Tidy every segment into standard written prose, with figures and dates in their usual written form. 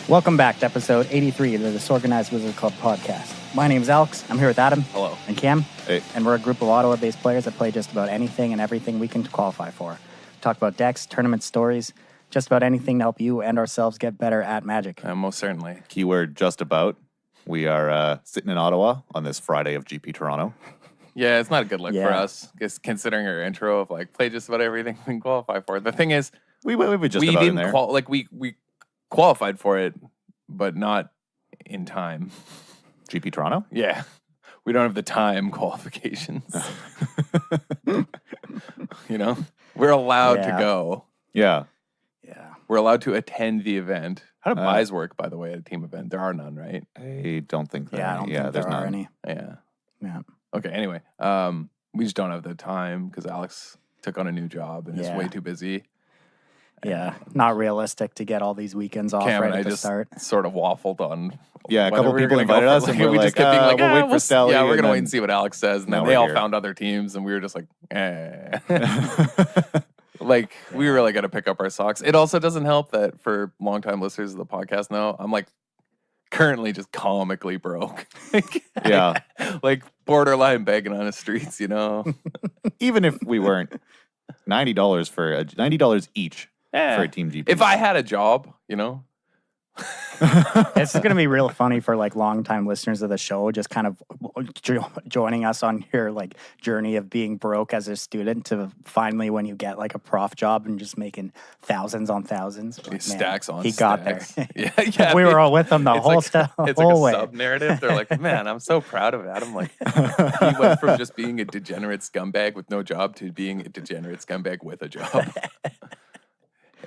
Welcome back to episode 83 of the Disorganized Wizard Club podcast. My name is Alex. I'm here with Adam. Hello. And Cam. Hey. And we're a group of Ottawa-based players that play just about anything and everything we can qualify for. We talk about decks, tournament stories, just about anything to help you and ourselves get better at Magic. Most certainly. Keyword just about. We are sitting in Ottawa on this Friday of GP Toronto. Yeah, it's not a good look for us, just considering our intro of like play just about everything we can qualify for. The thing is, We just we about in didn't there. we qualified for it, but not in time. GP Toronto? Yeah, we don't have the time qualifications. You know, we're allowed to go. Yeah. Yeah. We're allowed to attend the event. How do buys work, by the way, at a team event? There are none, right? I don't think that. Yeah, I don't think there's there are none. any. Yeah. Yeah. Okay, anyway, we just don't have the time because Alex took on a new job and is way too busy. Yeah. Not realistic to get all these weekends off Cam right and I at the just start. sort of waffled on. Yeah, a whether couple we were people gonna go invited for us, it. and we're we like, just kept being like, we'll wait for Stelly. Yeah, we're and gonna wait then- and see what Alex says, and then Now they we're all here. found other teams, and we were just like, like we really got to pick up our socks. It also doesn't help that for longtime listeners of the podcast now, I'm like currently just comically broke. Yeah. like borderline begging on the streets, you know. Even if we weren't, $90 each for a team GP. If I had a job, you know. This is going to be real funny for like longtime listeners of the show, just kind of joining us on your like journey of being broke as a student to finally when you get like a prof job and just making thousands on thousands. Like, man, Stacks on he stacks. got there. Yeah. We were all with him the It's whole like, stuff. It's whole like way. a sub narrative. They're like, man, I'm so proud of Adam. Like he went from just being a degenerate scumbag with no job to being a degenerate scumbag with a job.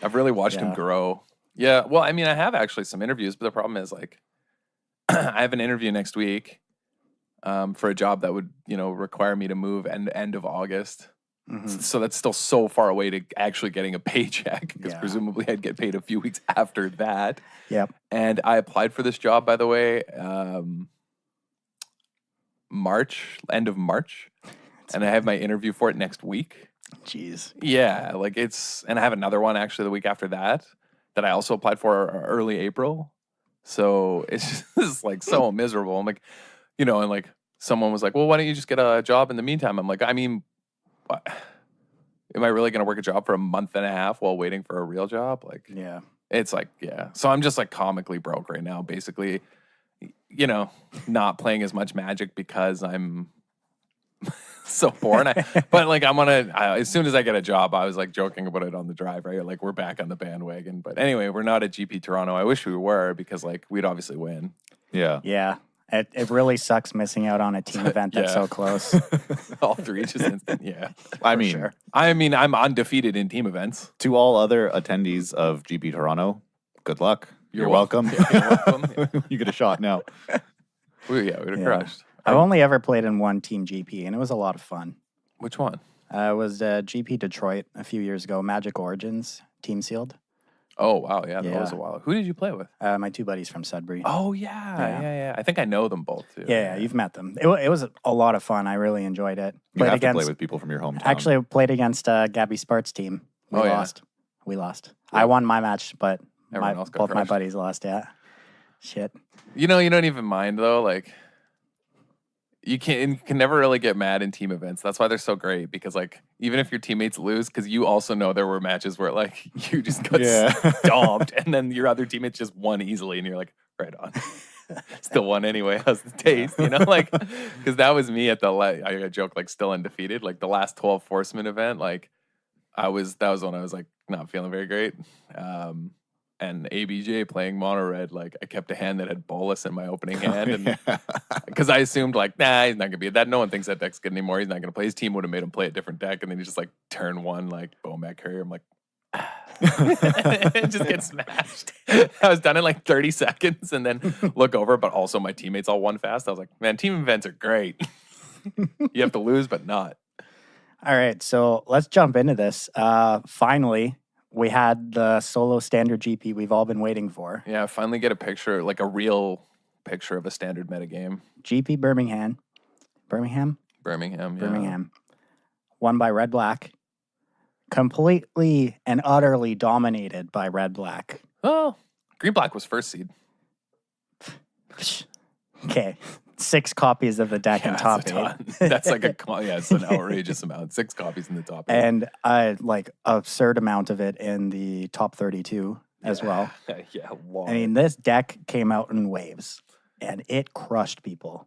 I've really watched him grow. Yeah, well, I mean, I have actually some interviews, but the problem is like I have an interview next week for a job that would, you know, require me to move end of August. Mm-hmm. So that's still so far away to actually getting a paycheck because presumably I'd get paid a few weeks after that. Yep. And I applied for this job, by the way, end of March. And I have my interview for it next week. Jeez. Yeah, like and I have another one actually the week after that I also applied for early April. So it's just like so miserable. I'm like, you know, and like someone was like, well, why don't you just get a job in the meantime? I'm like, I mean, what? Am I really going to work a job for a month and a half while waiting for a real job? Like, Yeah. it's like, yeah. So I'm just like comically broke right now, basically, you know, not playing as much Magic because I'm so bored. But like as soon as I get a job, I was like joking about it on the drive, right? Like we're back on the bandwagon. But anyway, we're not at GP Toronto. I wish we were because like we'd obviously win. Yeah. Yeah. It really sucks missing out on a team event that's so close. All three just instant. Yeah. I mean, sure. I'm undefeated in team events. to all other attendees of GP Toronto, good luck. You're welcome. Yeah, you're welcome. Yeah. You get a shot now. We'd have crushed. I've only ever played in one team GP, and it was a lot of fun. Which one? It was GP Detroit a few years ago, Magic Origins, team sealed. Oh, wow. Yeah, that Yeah. was a while. Who did you play with? My two buddies from Sudbury. Oh, yeah. I think I know them both, too. Yeah, you've met them. It was a lot of fun. I really enjoyed it. You have to play with people from your hometown. Actually, I played against Gabby Spart's team. We lost. We lost. Yeah. I won my match, but Everyone else got both my crushed. buddies lost, yeah. Shit. You know, you don't even mind, though. Like, you can never really get mad in team events. That's why they're so great because, like, even if your teammates lose, because you also know there were matches where, like, you just got stomped and then your other teammates just won easily and you're like, right on. Still won anyway. How's the taste? You know, like, because that was me at I joke, like, still undefeated. Like, the last 12 Forceman event, like, that was when I was, like, not feeling very great. And ABJ playing mono red, like I kept a hand that had Bolus in my opening hand, and because I assumed like, nah, he's not gonna be that. No one thinks that deck's good anymore. He's not gonna play. His team would have made him play a different deck, and then he just like turn one like Bomac Courier. I'm like, it just gets smashed. I was done in like 30 seconds, and then look over, but also my teammates all won fast. I was like, man, team events are great. You have to lose, but not. All right, so let's jump into this. Finally, we had the solo standard GP we've all been waiting for. Yeah, finally get a picture, like a real picture of a standard metagame. GP Birmingham. Birmingham. Won by Red Black. Completely and utterly dominated by Red Black. Oh, Green Black was first seed. Okay. 6 copies of the deck in top 8. That's like it's an outrageous amount. 6 copies in the top 8. And like absurd amount of it in the top 32 as well. Yeah, I mean, this deck came out in waves and it crushed people.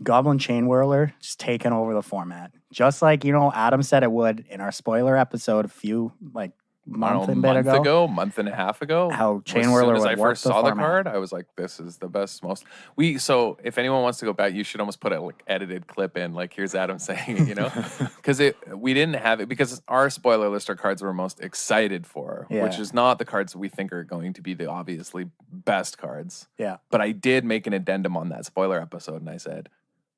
Goblin Chain Whirler just taking over the format. Just like, Adam said it would in our spoiler episode a few month and a half ago. How Chain Whirler as would I warp first the saw the format. card, I was like, this is the best, most. So if anyone wants to go back, you should almost put a edited clip in. Like, here's Adam saying it, because we didn't have it because our spoiler list are cards we're most excited for, which is not the cards we think are going to be the obviously best cards. Yeah. But I did make an addendum on that spoiler episode, and I said,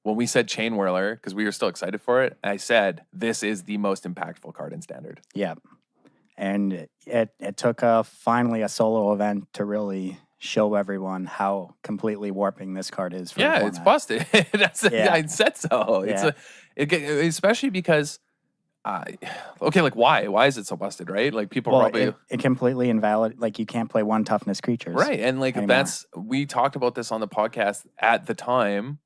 when we said Chain Whirler, because we were still excited for it, I said, this is the most impactful card in Standard. Yeah. And it took finally a solo event to really show everyone how completely warping this card is. For the format. It's busted. I said so. Yeah. Especially because, why? Why is it so busted, right? Like people probably it completely invalid. Like you can't play 1 toughness creatures, right? And anymore. we talked about this on the podcast at the time.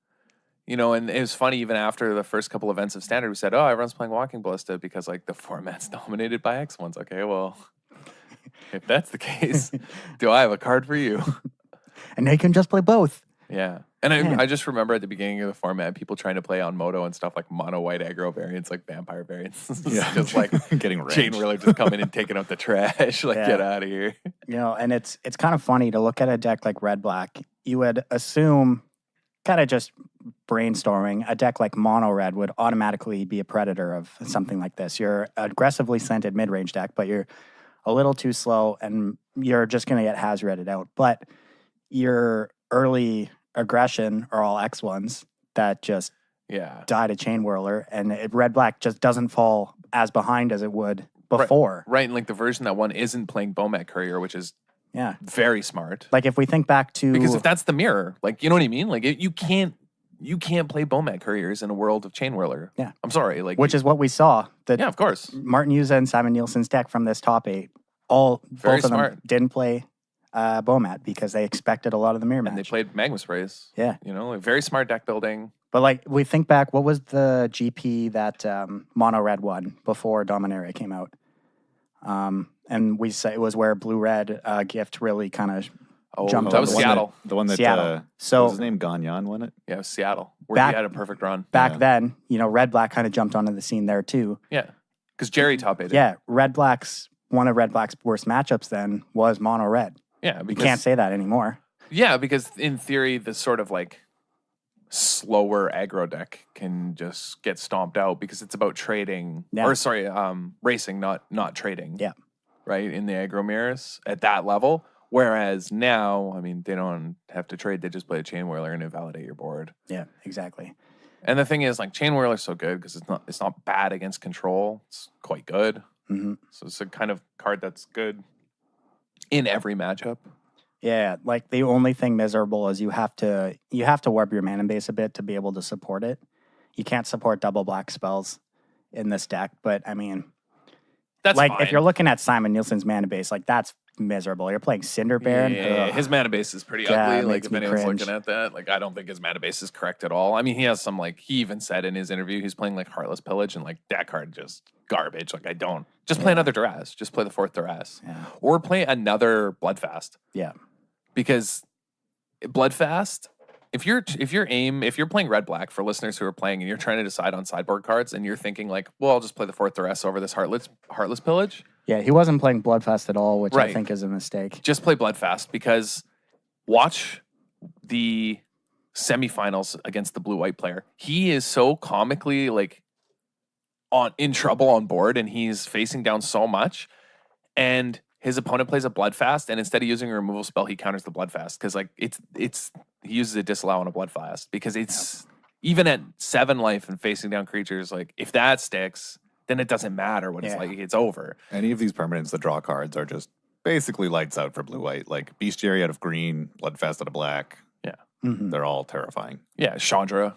And it was funny, even after the first couple events of Standard, we said, oh, everyone's playing Walking Ballista because, the format's dominated by X ones. Okay, well, if that's the case, do I have a card for you? And they can just play both. Yeah. And I just remember at the beginning of the format, people trying to play on Moto and stuff like mono white aggro variants, like vampire variants. Just like getting Chain Whirler just coming and taking out the trash. Get out of here. And it's kind of funny to look at a deck like Red Black. You would assume, kind of just brainstorming, a deck like Mono Red would automatically be a predator of something like this. You're aggressively scented mid-range deck, but you're a little too slow and you're just going to get Hazarded out. But your early aggression are all X1s that just die to Chain Whirler, and Red Black just doesn't fall as behind as it would before. Right, and the version that one isn't playing Bomat Courier, which is very smart. Like if we think back to, because if that's the mirror, you know what I mean? You can't play Bomat Couriers in a world of Chain Whirler. Yeah. I'm sorry. Which is what we saw. Yeah, of course. Martin Yuza and Simon Nielsen's deck from this top 8, both of them didn't play Bomat because they expected a lot of the mirror match. And they played Magma Sprays. Yeah. Very smart deck building. But we think back, what was the GP that Mono Red won before Dominaria came out? And we say it was where Blue Red Gift really kind of jumped. That was Seattle. The one that Seattle. So was his name Gagnon won it? Yeah, it was Seattle. Where he had a perfect run. Back then, Red Black kind of jumped onto the scene there too. Yeah. Because Jerry top 8. Yeah, one of Red Black's worst matchups then was Mono Red. Yeah, because you can't say that anymore. Yeah, because in theory, the sort of slower aggro deck can just get stomped out because it's about trading racing, not trading. Yeah. Right, in the aggro mirrors at that level. Whereas now, they don't have to trade; they just play a Chain Whirler and invalidate your board. Yeah, exactly. And the thing is, Chain Whirler's so good because it's not bad against control. It's quite good. Mm-hmm. So it's a kind of card that's good in every matchup. Yeah, the only thing miserable is you have to warp your mana base a bit to be able to support it. You can't support double black spells in this deck, but that's fine. If you're looking at Simon Nielsen's mana base, that's miserable. You're playing Cinder Baron. Yeah, his mana base is pretty ugly. If anyone's cringe. looking at that, I don't think his mana base is correct at all. He has some he even said in his interview he's playing Heartless Pillage and that card just garbage. I don't just play another Duras. Just play the 4th Duras. Yeah. Or play another Bloodfast. Yeah. Because Bloodfast, if you're playing Red Black for listeners who are playing and you're trying to decide on sideboard cards and you're thinking I'll just play the 4th Duras over this Heartless Pillage. Yeah, he wasn't playing Bloodfast at all, which I think is a mistake. Just play Bloodfast because watch the semifinals against the blue-white player. He is so comically in trouble on board and he's facing down so much. And his opponent plays a Bloodfast, and instead of using a removal spell, he counters the Bloodfast because he uses a disallow on a Bloodfast because it's even at 7 life and facing down creatures. If that sticks, then it doesn't matter what it's like. It's over. Any of these permanents that draw cards are just basically lights out for blue white. Bestiary out of green, Bloodfast out of black. Yeah, they're all terrifying. Yeah, Chandra.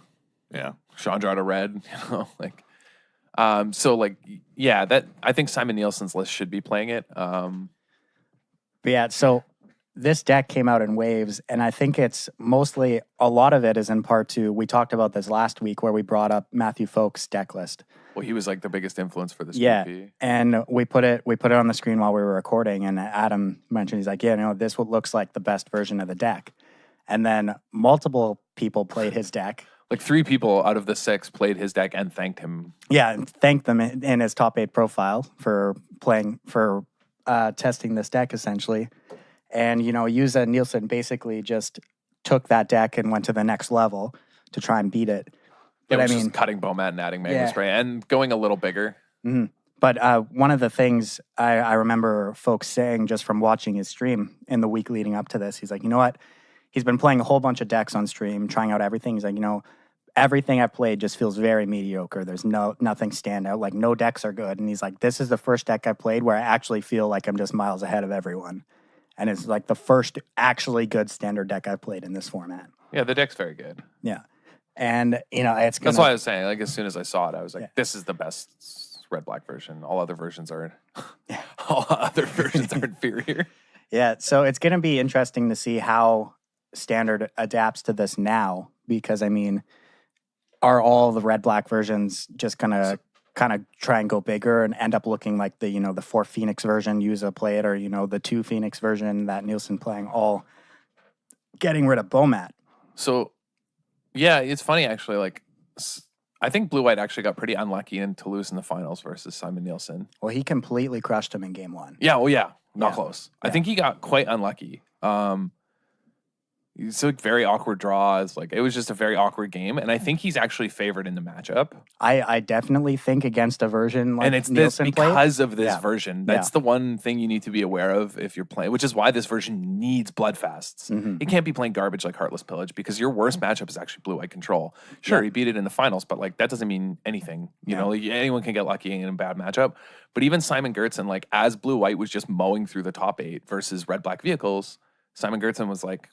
Yeah, Chandra out of red. I think Simon Nielsen's list should be playing it. But yeah, so this deck came out in waves, and I think it's mostly, a lot of it is in part to, we talked about this last week where we brought up Matthew Folk's deck list. Well, he was like the biggest influence for this Yeah, PP. and we put it on the screen while we were recording, and Adam mentioned, he's like, yeah, this looks like the best version of the deck. And then multiple people played his deck. Like 3 people out of the 6 played his deck and thanked him. Yeah, and thanked them in his top 8 profile for testing this deck, essentially. And, Yuza Nielsen basically just took that deck and went to the next level to try and beat it. But I mean, just cutting Bomat and adding Magma Spray and going a little bigger. Mm-hmm. But one of the things I remember folks saying just from watching his stream in the week leading up to this, he's like, you know what? He's been playing a whole bunch of decks on stream, trying out everything. He's like, everything I've played just feels very mediocre. There's nothing stand out. Like, no decks are good. And he's like, this is the first deck I played where I actually feel like I'm just miles ahead of everyone. And it's like the first actually good standard deck I've played in this format. Yeah, the deck's very good. Yeah. And, it's That's why I was saying, like, as soon as I saw it, I was like, this is the best red-black version. All other versions are inferior. Yeah, so it's going to be interesting to see how standard adapts to this now, because are all the red-black versions just gonna kind of try and go bigger and end up looking like the 4 Phoenix version Yuza played, or the 2 Phoenix version that Nielsen playing, all getting rid of Bomat? So yeah, it's funny actually. Like, I think Blue White actually got pretty unlucky to lose in the finals versus Simon Nielsen. Well, he completely crushed him in game 1. Yeah, not close. Yeah. I think he got quite unlucky. It's a very awkward draws. Like, it was just a very awkward game, and I think he's actually favored in the matchup. I definitely think against a version like and it's Nielsen this because played. of this version. That's the one thing you need to be aware of if you're playing, which is why this version needs Bloodfasts. Mm-hmm. It can't be playing garbage like Heartless Pillage, because your worst matchup is actually Blue White Control. Sure, he beat it in the finals, but like that doesn't mean anything. You know, like, anyone can get lucky in a bad matchup. But even Simon Gertzen, like, as Blue White was just mowing through the top 8 versus Red Black vehicles, Simon Gertzen was like,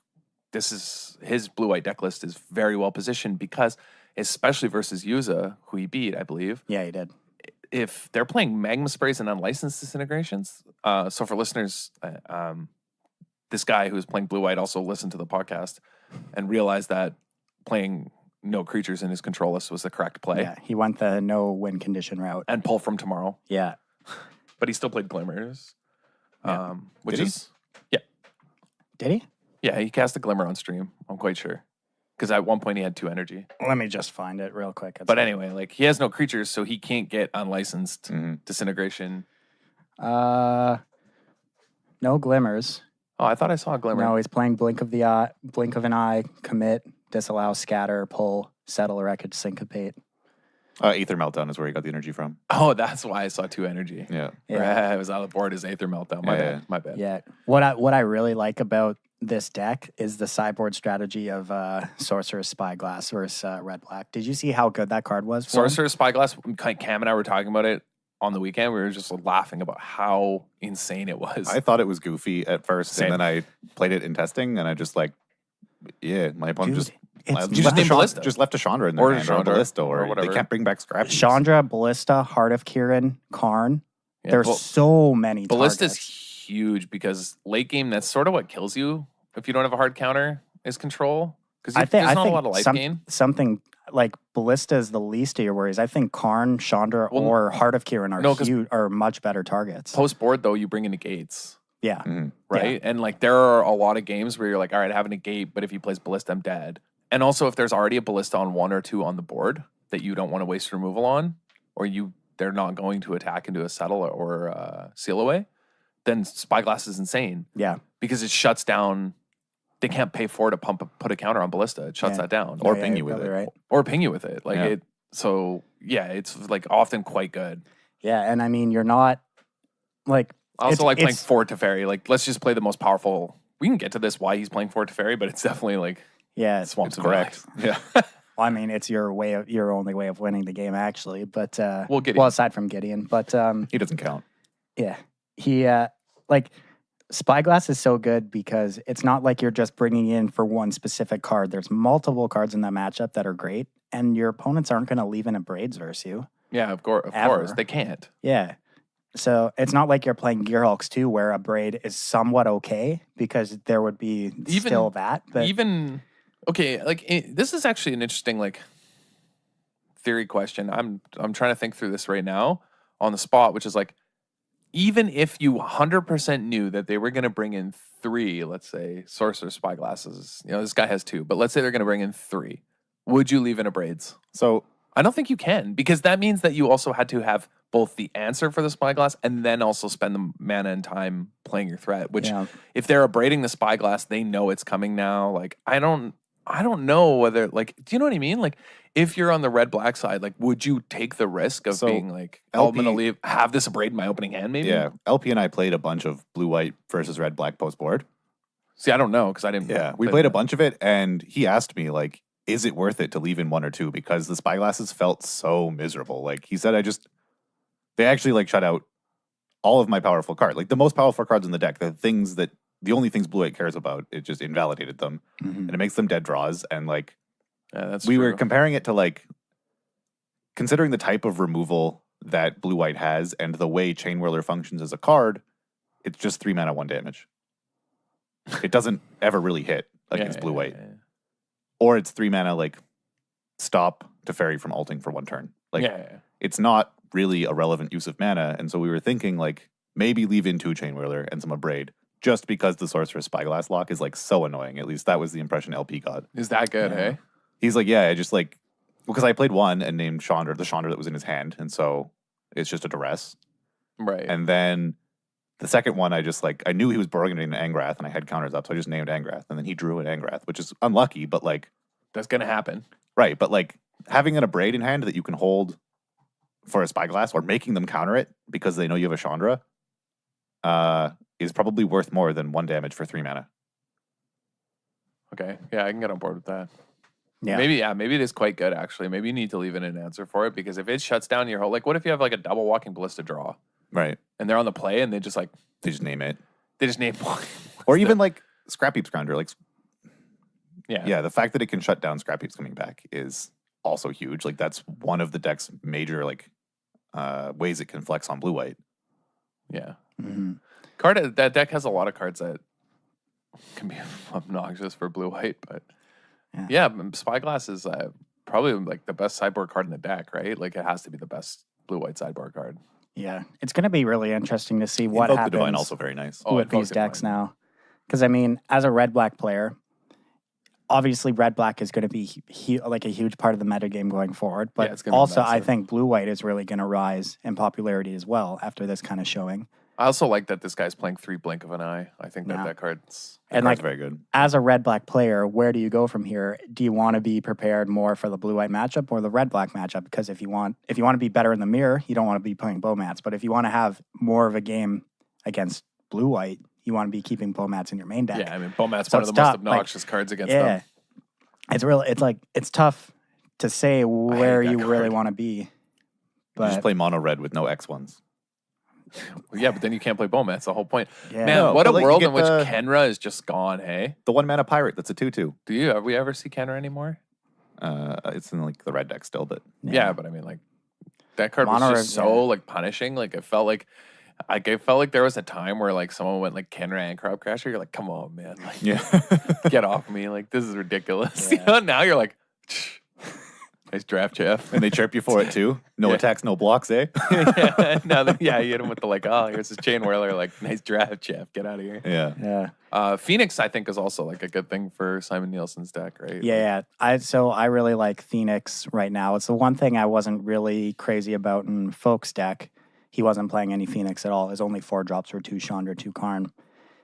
his Blue White deck list is very well positioned, because especially versus Yuza, who he beat, I believe. Yeah, he did. If they're playing Magma Sprays and unlicensed disintegrations, so for listeners, this guy who was playing Blue White also listened to the podcast and realized that playing no creatures in his control list was the correct play. Yeah, he went the no win condition route. And pull from tomorrow. Yeah. But he still played Glimmers, which Did is... he? Yeah. Did he? Yeah, he cast a Glimmer on stream, I'm quite sure. Because at one point he had 2 energy. Let me just find it real quick. But anyway, like, he has no creatures, so he can't get unlicensed disintegration. No Glimmers. Oh, I thought I saw a Glimmer. No, he's playing Blink of an Eye, Commit, Disallow, Scatter, Pull, Settle, Wreckage, Syncopate. Aether Meltdown is where he got the energy from. Oh, that's why I saw 2 energy. Yeah. Right, it was on the board as Aether Meltdown. My bad. Yeah. What I really like about this deck is the sideboard strategy of Sorcerer's Spyglass versus Red Black. Did you see how good that card was? Sorcerer's Spyglass, Cam and I were talking about it on the weekend. We were just laughing about how insane it was. I thought it was goofy at first, Same. and then I played it in testing, and I just my opponent just left a Chandra in there, or or a Ballista, or whatever. They can't bring back Scrappy. Chandra, Ballista, Heart of Kirin, Karn. There's so many Ballista's targets. huge, because late game, that's sort of what kills you if you don't have a hard counter, is control. Because there's not a lot of life gain. Something like Ballista is the least of your worries. I think Karn, Chandra, or Heart of Kirin are much better targets. Post board, though, you bring in negates. Yeah. Right? Yeah. And like, there are a lot of games where you're like, all right, I have a negate, but if he plays Ballista, I'm dead. And also, if there's already a Ballista on 1 or 2 on the board that you don't want to waste removal on, or they're not going to attack into a Settle or Seal Away, then Spyglass is insane. Yeah. Because it shuts down. They can't pay 4 to put a counter on Ballista. It shuts that down. Or ping you with it. Right. Or ping you with it. Like so it's like often quite good. Yeah, and you're not like I also like playing Fort Teferi. Like, let's just play the most powerful. We can get to this why he's playing Fort Teferi, but it's definitely like Swamps of correct. Yeah. Well, it's your only way of winning the game, actually. But Gideon. Well, aside from Gideon, but he doesn't count. Yeah, he Spyglass is so good because it's not like you're just bringing in for one specific card. There's multiple cards in that matchup that are great, and your opponents aren't going to leave in a Braids versus you. Yeah, of course. They can't. Yeah. So it's not like you're playing Gearhulks too, where a braid is somewhat okay because there would be still that. But okay, like this is actually an interesting like theory question. I'm trying to think through this right now on the spot, which is like, even if you 100% knew that they were going to bring in 3, let's say, Sorcerer Spyglasses, this guy has 2, but let's say they're going to bring in 3, would you leave in a braids? So I don't think you can, because that means that you also had to have both the answer for the Spyglass and then also spend the mana and time playing your threat, which if they're abrading the Spyglass, they know it's coming now. Like, I don't know whether, like, do you know what I mean? Like, if you're on the red-black side, like, would you take the risk of being like, I'm going to have this abrade in my opening hand, maybe? Yeah. LP and I played a bunch of blue-white versus red-black post-board. See, I don't know, because I didn't. Yeah, we played a bunch of it, and he asked me, like, is it worth it to leave in 1 or 2? Because the Spyglasses felt so miserable. Like, he said, they actually, like, shut out all of my powerful cards. Like, the most powerful cards in the deck, the only things blue-white cares about, it just invalidated them. And it makes them dead draws, and, like, we were comparing it to, like, considering the type of removal that blue-white has and the way Chain Whirler functions as a card, it's just 3 mana, 1 damage. It doesn't ever really hit against blue-white. Yeah. Or it's 3 mana, like, stop to fairy from alting for 1 turn. Like, it's not really a relevant use of mana, and so we were thinking, like, maybe leave in 2 Chain Whirler and some Abrade, just because the Sorcerer's Spyglass lock is, like, so annoying. At least that was the impression LP got. Is that good, hey? He's like, I just, like, because I played 1 and named Chandra, the Chandra that was in his hand, and so it's just a duress. Right. And then the second one, I just, like, I knew he was bargaining an Angrath, and I had counters up, so I just named Angrath, and then he drew an Angrath, which is unlucky, but, like... That's going to happen. Right, but, like, having an Abrade in hand that you can hold for a Spyglass, or making them counter it because they know you have a Chandra, is probably worth more than 1 damage for 3 mana. Okay, yeah, I can get on board with that. Yeah. Maybe it is quite good, actually. Maybe you need to leave in an answer for it, because if it shuts down your whole... Like, what if you have, like, a double Walking Ballista draw? Right. And they're on the play, and they just, like... They just name it. They just name... Or even, like, Scrap Heap Scrounger. Like, yeah, the fact that it can shut down Scrap Heaps coming back is also huge. Like, that's one of the deck's major, like, ways it can flex on blue-white. Yeah. Mm-hmm. That deck has a lot of cards that can be obnoxious for blue-white, but... Yeah, Spyglass is probably like the best sideboard card in the deck, right? Like, it has to be the best blue-white sideboard card. Yeah, it's going to be really interesting to see what Invoke happens the Divine, also very nice. with these decks now. Because, I mean, as a red-black player, obviously red-black is going to be like a huge part of the metagame going forward. But also, I think blue-white is really going to rise in popularity as well after this kind of showing. I also like that this guy's playing 3 Blink of an Eye. I think that card's very good. As a red-black player, where do you go from here? Do you want to be prepared more for the blue-white matchup or the red-black matchup? Because if you want to be better in the mirror, you don't want to be playing Bowmats. But if you want to have more of a game against blue-white, you want to be keeping Bowmats in your main deck. Yeah, I mean, Bowmat's one of the most obnoxious cards against them. It's tough to say where you really want to be. But you just play mono red with no X1s. Yeah, but then you can't play Bowman. That's the whole point. Yeah. Man, what a world in which Kenra is just gone, hey? The 1 mana pirate that's a 2/2. Have we ever see Kenra anymore? It's in, like, the red deck still, but... Yeah, but I mean, like, that card was just so, like, punishing. Like, it felt like there was a time where, like, someone went, like, Kenra and Crop Crasher. You're like, come on, man. Like, get off me. Like, this is ridiculous. Yeah. Now you're like... Nice draft, Jeff. And they chirp you for it, too. No attacks, no blocks, eh? You hit him with the, like, oh, here's this Chain Whirler. Like, nice draft, Jeff. Get out of here. Yeah. Phoenix, I think, is also, like, a good thing for Simon Nielsen's deck, right? Yeah. I really like Phoenix right now. It's the one thing I wasn't really crazy about in Folk's deck. He wasn't playing any Phoenix at all. His only 4 drops were 2 Chandra, 2 Karn.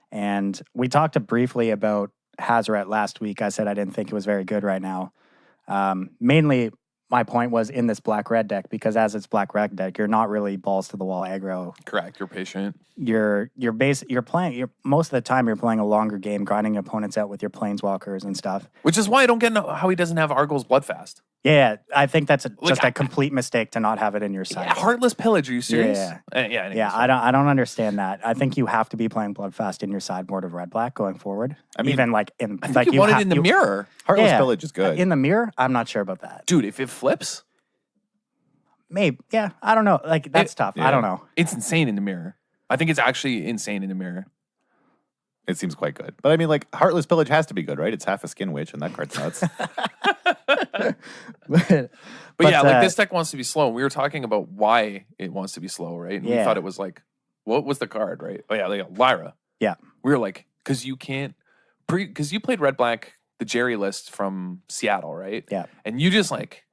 And we talked briefly about Hazoret last week. I said I didn't think it was very good right now. Mainly, my point was in this black-red deck, because as it's black-red deck, you're not really balls to the wall aggro. Correct. You're patient. You're playing most of the time you're playing a longer game, grinding opponents out with your planeswalkers and stuff. Which is why I don't get how he doesn't have Argyl's Bloodfast. Yeah, I think that's just a complete mistake to not have it in your side. Yeah, Heartless Pillage. Are you serious? Yeah. I don't understand that. I think you have to be playing Bloodfast in your sideboard of red black going forward. I mean, even like in I think you want it in the mirror. Heartless Pillage is good. In the mirror, I'm not sure about that, dude. If it flips, Maybe. Yeah. I don't know. Like, that's tough. yeah. I don't know. It's insane in the mirror. I think it's actually insane in the mirror. It seems quite good. But I mean, like, Heartless Pillage has to be good, right? It's half a Skin Witch, and that card's nuts. But yeah, like this deck wants to be slow. And we were talking about why it wants to be slow, right? And we Yeah. thought it was like, what was the card, right? Oh yeah, Lyra. Yeah. We were like, because you can't, because you played Red Black, the Jerry list from Seattle, right? Yeah. And you just like,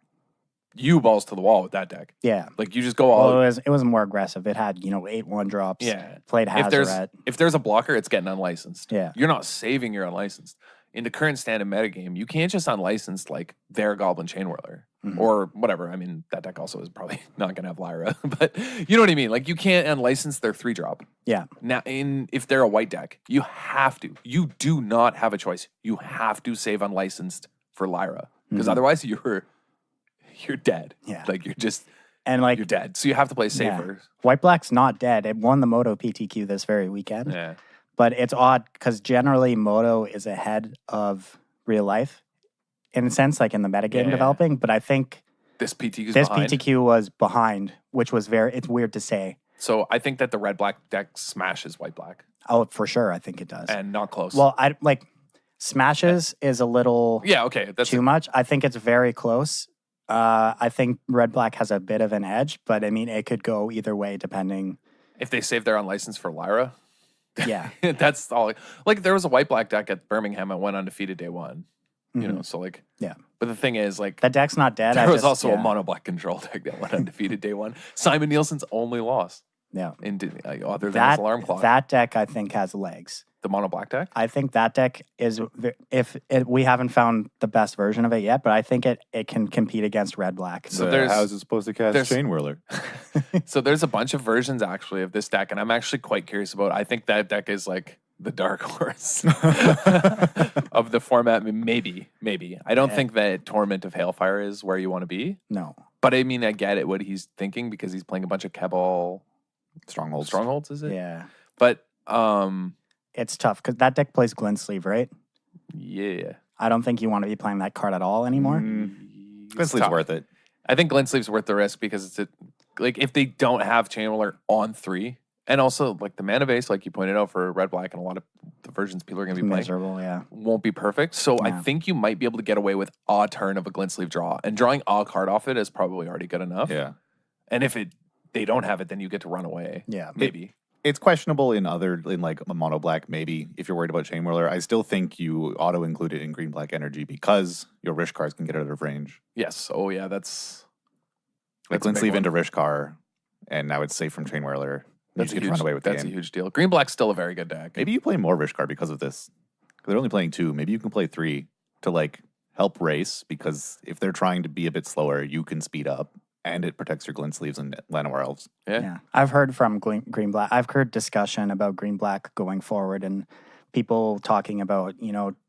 you balls to the wall with that deck. Yeah. Like you just go all. Well, it was more aggressive. It had 8/1 drops. Yeah. Played if there's Hazoret. if there's a blocker, it's getting unlicensed. Yeah. You're not saving your unlicensed. In the current standard metagame, you can't just unlicense like their Goblin Chain Whirler or whatever. I mean, that deck also is probably not going to have Lyra, but you know what I mean? Like you can't unlicense their 3-drop. Yeah. Now, if they're a white deck, you have to. You do not have a choice. You have to save unlicensed for Lyra because otherwise you're dead. Yeah. Like you're just And like you're dead. So you have to play safer. White Black's not dead. It won the Moto PTQ this very weekend. Yeah. But it's odd because generally Moto is ahead of real life in a sense, like in the metagame Yeah. developing. But I think This PTQ is this behind. PTQ was behind, which was it's weird to say. So I think that the red black deck smashes white black Oh, for sure. I think it does. and not close. Well, I like smashes is a little yeah, okay. That's too much. I think it's very close. I think Red Black has a bit of an edge, but I mean, it could go either way depending. if they save their unlicensed for Lyra. Yeah. That's all. Like there was a white black deck at Birmingham that went undefeated day one. You know, so like Yeah. But the thing is, like That deck's not dead. there I was just- also yeah. a mono black control deck that went undefeated day one. Simon Nielsen's only loss Yeah. other than his alarm clock. That deck, I think, has legs. The mono black deck. I think that deck is, we haven't found the best version of it yet, but I think it can compete against Red Black. So there's- how's it supposed to cast there's- Chain Whirler? So there's a bunch of versions actually of this deck, and I'm actually quite curious about. I think that deck is like the dark horse of the format. Maybe. I don't think that Torment of Hailfire is where you want to be, No. but I mean, I get it what he's thinking because he's playing a bunch of Kebal strongholds. Is it? Yeah. But It's tough because that deck plays Glint Sleeve, right? yeah, I don't think you want to be playing that card at all anymore. This leaves worth it. I think Glint Sleeve's worth the risk because it's like if they don't have Chain Whirler on 3, and also like the mana base, like you pointed out for Red Black and a lot of the versions people are going to be playing Miserable, yeah. won't be perfect. So I Yeah. think you might be able to get away with a turn of a Glint Sleeve draw, and drawing a card off it is probably already good enough. Yeah. And if they don't have it, then you get to run away. Yeah. Maybe. It's questionable in like a mono black, maybe if you're worried about Chain Whirler. I still think you auto include it in green black energy because your Rish cards can get out of range. Yes. Oh yeah, that's Like a Glint big Sleeve one. into Rishkar, and now it's safe from Chain Whirler. That's you a get to huge. run away with the That's a game. huge deal. Green Black's still a very good deck. Maybe you play more Rishkar because of this. 'Cause they're only playing 2. Maybe you can play 3 to like help race because if they're trying to be a bit slower, you can speed up and it protects your Glint Sleeves and Llanowar Elves. Yeah. Yeah. I've heard from Green Black. I've heard discussion about Green Black going forward and people talking about,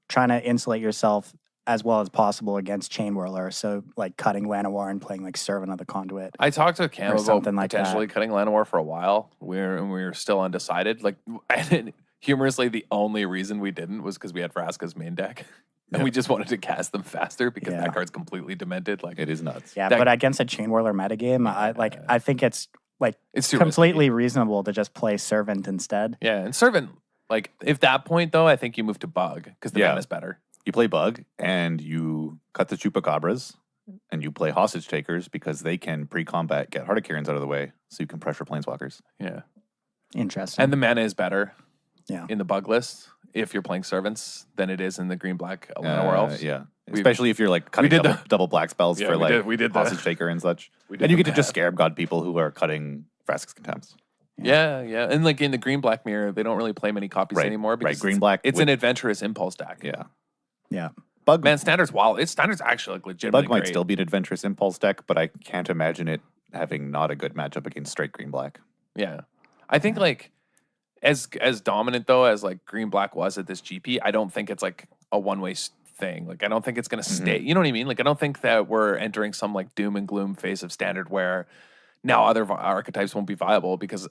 trying to insulate yourself as well as possible against Chain Whirler. So like cutting Llanowar and playing like Servant of the Conduit. I talked to Cam Or about something like potentially cutting Llanowar for a while. We were still undecided. Like, and humorously, the only reason we didn't was because we had Vraska's main deck, and we just wanted to cast them faster because Yeah. that card's completely demented. Like, It is nuts. Yeah, That- but against a Chain Whirler metagame, I think it's like it's too completely risky. reasonable to just play Servant instead. Yeah, and Servant. Like, if that point though, I think you move to Bug because the Yeah. mana's better. You play Bug and you cut the Chupacabras and you play Hostage Takers because they can pre-combat get Heartacarons out of the way so you can pressure Planeswalkers. Yeah, Interesting. and the mana is better. Yeah. in the Bug list if you're playing Servants than it is in the Green Black Llanowar Elves. Yeah. We- Especially if you're like cutting did double black spells Yeah, for we like did- we did the- Hostage Taker and such. We did And you the get to just math. Scarab God people who are cutting Vraska's Contempts. Yeah, and like in the Green Black Mirror, they don't really play many copies Right, anymore right. because Green Black it's with- an adventurous impulse deck. Yeah. Yeah. Bug Man, Standard's wild. Standard's actually like legitimately Bug might great. still be an adventurous impulse deck, but I can't imagine it having not a good matchup against straight green black. Yeah, I think like as dominant though as like Green Black was at this GP, I don't think it's like a one-way thing. Like I don't think it's gonna stay. You know what I mean? Like I don't think that we're entering some like doom and gloom phase of Standard where now other archetypes won't be viable because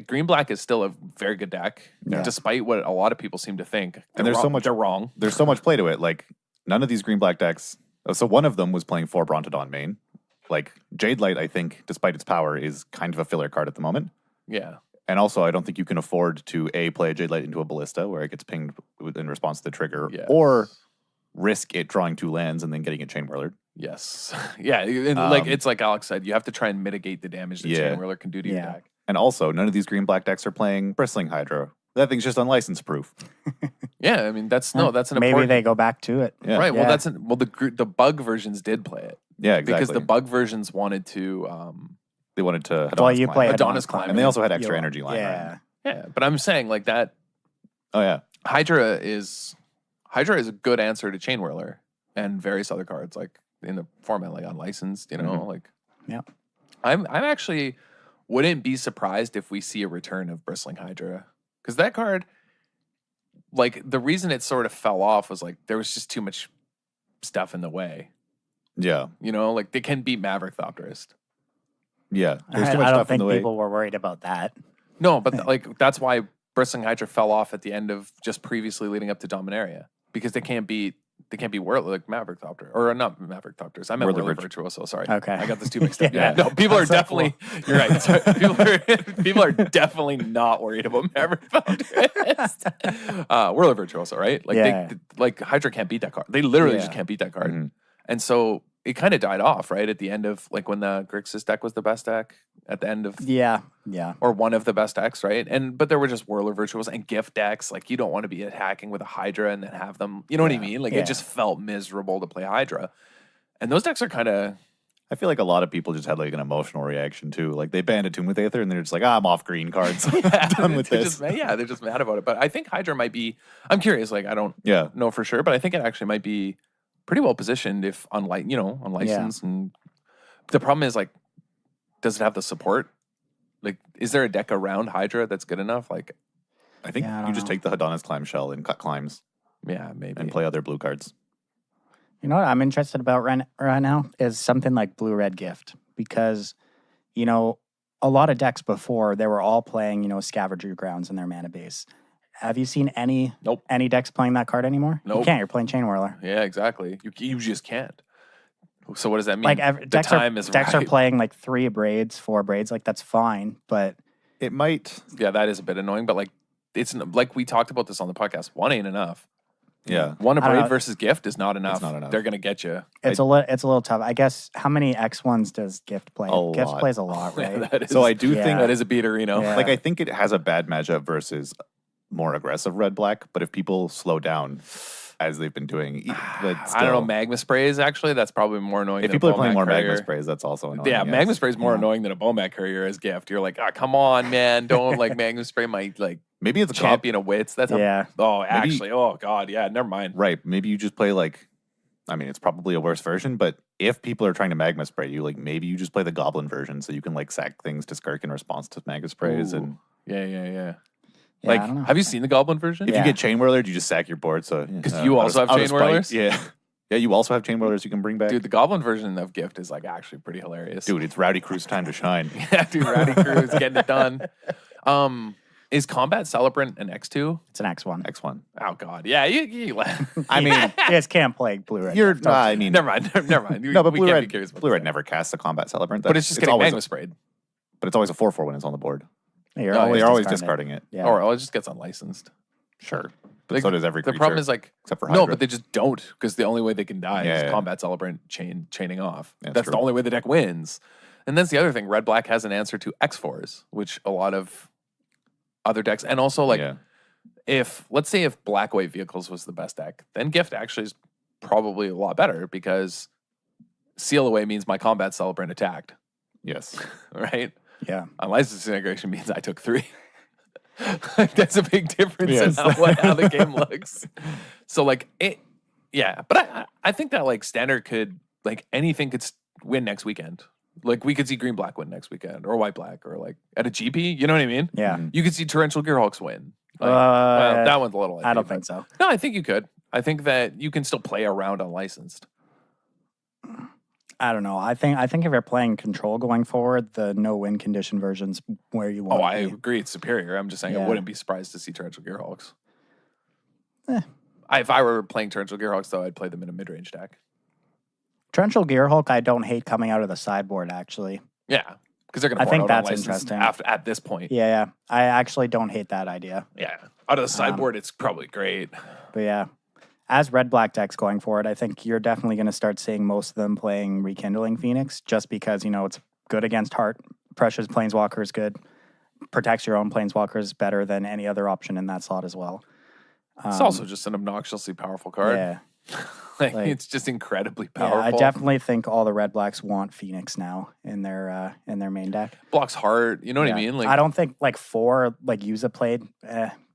Green Black is still a very good deck, Yeah. despite what a lot of people seem to think. And there's wrong. so much- they're wrong. There's so much play to it. Like none of these green black decks. So one of them was playing 4 Brontodon main, like Jade Light, I think, despite its power, is kind of a filler card at the moment. Yeah. And also, I don't think you can afford to play a Jade Light into a Ballista where it gets pinged in response to the trigger, Yes. or risk it drawing 2 lands and then getting a Chain Whirler. Yes. Yeah. And it's like Alex said, you have to try and mitigate the damage that Chain Whirler can do to your deck. And also, none of these green-black decks are playing Bristling Hydra. That thing's just unlicensed proof. Yeah, I mean that's an maybe important. they go back to it. Yeah. Right. Yeah. Well, the bug versions did play it. Yeah, exactly. Because the bug versions wanted to. They wanted to Well, you play Adonis Climb. and they also had extra You- energy line. Yeah. Right? Yeah, but I'm saying like that. Oh yeah. Hydra is a good answer to Chain Whirler and various other cards like in the format like unlicensed. You know, like. Yeah. I'm actually wouldn't be surprised if we see a return of Bristling Hydra because that card. Like the reason it sort of fell off was like there was just too much stuff in the way. Yeah. You know, like they can beat Maverick Thopterist. Yeah. There's too much I don't stuff in think the way. people were worried about that. No, but like that's why Bristling Hydra fell off at the end of just previously leading up to Dominaria because they can't beat Whirler like Maverick Thopter or not Maverick Thopters. I meant Whirler Virtuoso. Sorry, Okay. I got this too mixed up. Yeah. No, people are That's so definitely. You're right. Sorry, people are definitely not worried about Maverick Thopterist. Whirler Virtuoso, right? Like like Hydra can't beat that card. They literally just can't beat that card, and so it kind of died off right at the end of like when the Grixis deck was the best deck at the end of or one of the best decks, right? But there were just Whirler Virtuos and gift decks. Like you don't want to be attacking with a Hydra and then have them. You know what I mean? Like it just felt miserable to play Hydra, and those decks are kind of. I feel like a lot of people just had like an emotional reaction too. Like they banned a Tomb with Aether and they're just like, I'm off green cards. Done with this. They're just mad about it. But I think Hydra might be. I'm curious. Like I don't know for sure, but I think it actually might be pretty well positioned if unlicensed. And the problem is like, does it have the support? Like, is there a deck around Hydra that's good enough? Like, I think you just take the Adonis Climb shell and cut climbs. Yeah, maybe. And play other blue cards. You know what I'm interested about right now is something like Blue-Red Gift because, you know, a lot of decks before, they were all playing, you know, Scavenger Grounds in their mana base. Have you seen any decks playing that card anymore? Nope. You can't. You're playing Chain Whirler. Yeah, exactly. You just can't. So what does that mean? Like decks are playing like 3 braids, 4 braids. Like that's fine, but it might. Yeah, that is a bit annoying. But like, it's like we talked about this on the podcast. 1 ain't enough. Yeah, 1 a braid versus gift is not enough. It's not enough. They're gonna get you. It's a little tough. I guess how many X1s does Gift play? Gift plays a lot, right? So I do think that is a beater. You know, like I think it has a bad matchup versus more aggressive red black. But if people slow down as they've been doing, but I don't know. Magma sprays actually, that's probably more annoying. If than people a are playing more Magma magma sprays, that's also annoying. Yeah, magma spray is more annoying than a Bomac courier as gift. You're like, come on, man, don't like magma spray my like. Maybe it's a champion of wits. That's actually, oh god, yeah, never mind. Right, maybe you just play like. I mean, it's probably a worse version, but if people are trying to magma spray you, like maybe you just play the goblin version so you can like sack things to Skirk in response to magma sprays. And yeah. Yeah, Like, have you seen the goblin version? If you get Chain Whirlered, you just sack your board. So because you also have Chain Whirlers. Yeah, you also have Chain Whirlers you can bring back. Dude, the goblin version of Gift is like actually pretty hilarious. Dude, it's Rowdy Crew's time to shine. Yeah, dude, Rowdy Crew's getting it done. Is Combat Celebrant an X2? It's an X1. X1. Oh god, yeah. You I mean, you guys can't play Blue-Red. I mean, never mind. No, but Blue-Red never casts a Combat Celebrant. But it's just getting magma sprayed. But it's always a 4/4 when it's on the board. You're always discarding it. Yeah. Or it just gets unlicensed. Sure. But so does every creature. The problem is like except for Hydra. No, but they just don't because the only way they can die is Combat Celebrant chaining off. That's the only way the deck wins. And that's the other thing. Red Black has an answer to X4s, which a lot of other decks and also like if let's say if Black White Vehicles was the best deck, then Gift actually is probably a lot better because Seal Away means my Combat Celebrant attacked. Yes. Right? Yeah. Unlicensed Disintegration means I took 3. That's a big difference in how the game looks. So like but I think that like Standard could like anything could win next weekend. Like we could see Green Black win next weekend or White Black or like at a GP, you know what I mean? Yeah. You could see Torrential Gearhulks win. Like, well, that one's a little I don't think so. No, I think you could. I think that you can still play around unlicensed. I don't know. I think if you're playing Control going forward, the no win condition version's where you want. Oh, I agree. It's superior. I'm just saying I wouldn't be surprised to see Torrential Gearhulks. If I were playing Torrential Gearhulks, though, I'd play them in a mid-range deck. Torrential Gearhulk, I don't hate coming out of the sideboard, actually. Yeah, because they're going I to think board out that's unlicensed interesting. at this point. Yeah. I actually don't hate that idea. Yeah, out of the sideboard, it's probably great. But yeah, as red-black decks going forward, I think you're definitely going to start seeing most of them playing Rekindling Phoenix just because, it's good against Heart. Precious Planeswalker is good. Protects your own Planeswalkers better than any other option in that slot as well. It's also just an obnoxiously powerful card. Yeah. like, it's just incredibly powerful. Yeah, I definitely think all the red blacks want Phoenix now in their main deck. Blocks Heart, you know what I mean? Like, I don't think 4 Yuza played.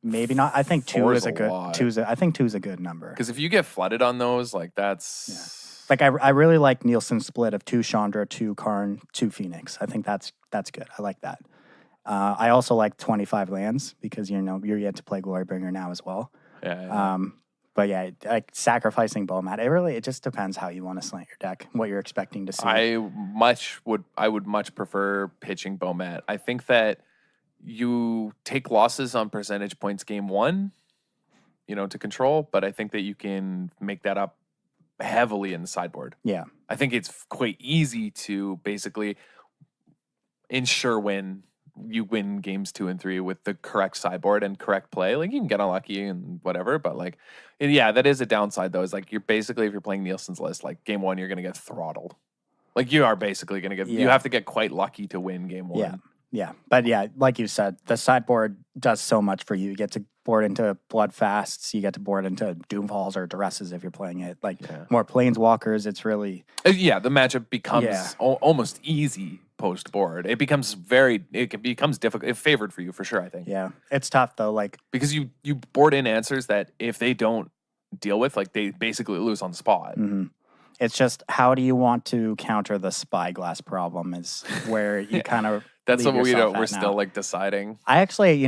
Maybe not. I think 2 is a good. I think 2 is a good number. Because if you get flooded on those, that's I really like Nielsen's split of 2 Chandra, 2 Karn, 2 Phoenix. I think that's good. I like that. I also like 25 lands because you're yet to play Glorybringer now as well. Yeah. But yeah, like sacrificing Bowmat, it just depends how you want to slant your deck, what you're expecting to see. I would much prefer pitching Bowmat. I think that you take losses on percentage points game 1, to control, but I think that you can make that up heavily in the sideboard. Yeah. I think it's quite easy to basically ensure you win games 2 and 3 with the correct sideboard and correct play. Like, you can get unlucky and whatever, but that is a downside though. Is like, you're basically, if you're playing Nielsen's list, like game 1, you're going to get throttled. Like, you are basically going to get, you have to get quite lucky to win game 1. Yeah. Yeah. But yeah, like you said, the sideboard does so much for you. You get to board into Bloodfasts, you get to board into Doomfalls or Duresses if you're playing it. More Planeswalkers, it's really... the matchup becomes almost easy post-board. It becomes difficult. It favored for you for sure, I think. Yeah. It's tough though, because you board in answers that if they don't deal with, they basically lose on the spot. Mm-hmm. It's just, how do you want to counter the Spyglass problem is where you kind of... That's what we're still deciding. I actually,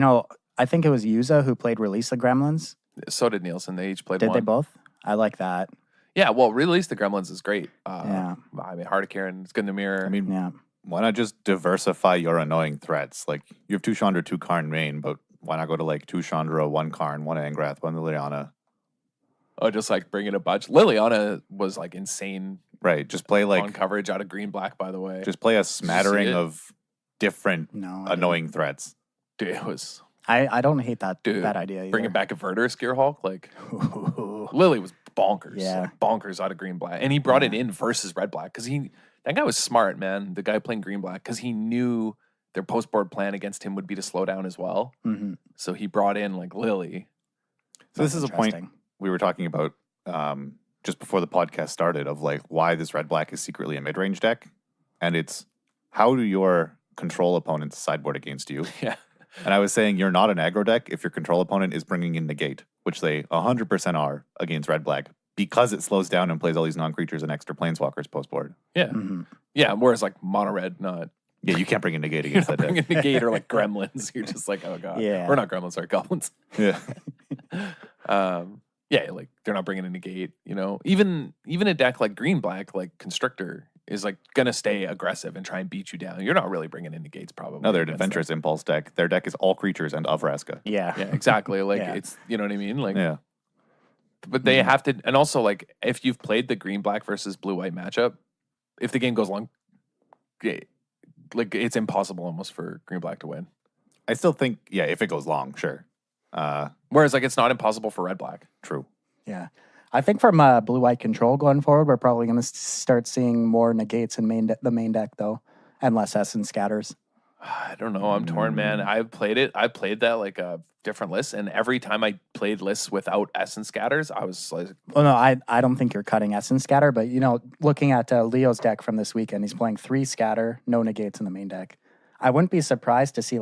I think it was Yuza who played Release the Gremlins. So did Nielsen. They each played one. Did they both? I like that. Yeah, well, Release the Gremlins is great. Yeah. I mean, Heart of Kieran, it's good to mirror. I mean, yeah. Why not just diversify your annoying threats? Like, you have 2 Chandra, 2 Karn main, but why not go to 2 Chandra, 1 Karn, 1 Angrath, 1 Liliana? Oh, just bring in a bunch. Liliana was insane. Right, just play on coverage out of green-black, by the way. Just play a smattering of different annoying threats. Dude, it was... I don't hate that idea either. Bringing back a Verter Gearhulk, Lily was bonkers. Yeah. Bonkers out of green-black. And he brought it in versus red-black because that guy was smart, man. The guy playing green-black, because he knew their post-board plan against him would be to slow down as well. Mm-hmm. So he brought in Lily. So this is a point we were talking about just before the podcast started of why this red-black is secretly a mid-range deck. And it's, how do your control opponents sideboard against you? Yeah. And I was saying, you're not an aggro deck if your control opponent is bringing in Negate, which they 100% are against red-black, because it slows down and plays all these non-creatures and extra planeswalkers post-board. Yeah. Mm-hmm. Yeah, whereas mono-red, not... Yeah, you can't bring in Negate against that deck. Bring in Negate or gremlins. You're just oh, God. Yeah. We're not gremlins, sorry, goblins. Yeah. Yeah, they're not bringing in Negate, Even a deck like green-black, Constrictor, is gonna stay aggressive and try and beat you down. You're not really bringing in Negates, probably. No, they're an Adventurous Impulse deck. Their deck is all creatures and of Vraska. Yeah. Yeah, exactly. Yeah. It's, you know what I mean? Yeah. But they have to, and also, if you've played the green-black versus blue-white matchup, if the game goes long, it's impossible almost for green-black to win. I still think, if it goes long, sure. Whereas, it's not impossible for red-black. True. Yeah. I think from blue-white control going forward, we're probably going to start seeing more Negates in the main deck, though, and less Essence Scatters. I don't know. I'm torn, man. I've played it. I played that a different list, and every time I played lists without Essence Scatters, I was like... Well, no, I don't think you're cutting Essence Scatter, but, looking at Leo's deck from this weekend, he's playing 3 Scatter, no Negates in the main deck. I wouldn't be surprised to see,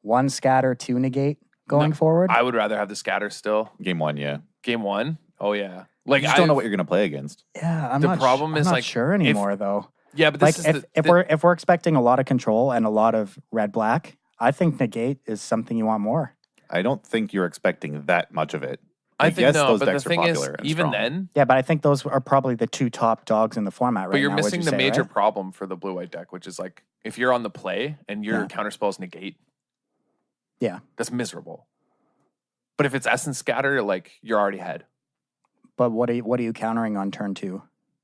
1 Scatter, 2 Negate going forward. I would rather have the Scatter still. Game 1, yeah. Game 1? Oh, yeah. You just don't know what you're going to play against. Yeah, I'm not not sure anymore, though. Yeah, but this is if we're expecting a lot of control and a lot of red-black, I think Negate is something you want more. I don't think you're expecting that much of it. I think yes, no, those but the decks are thing is, popular and even strong. then... Yeah, but I think those are probably the 2 top dogs in the format right now. But you're missing the major right? problem for the blue-white deck, which is if you're on the play and your counterspell is Negate, that's miserable. But if it's Essence Scatter, you're already ahead. But what are you countering on turn 2?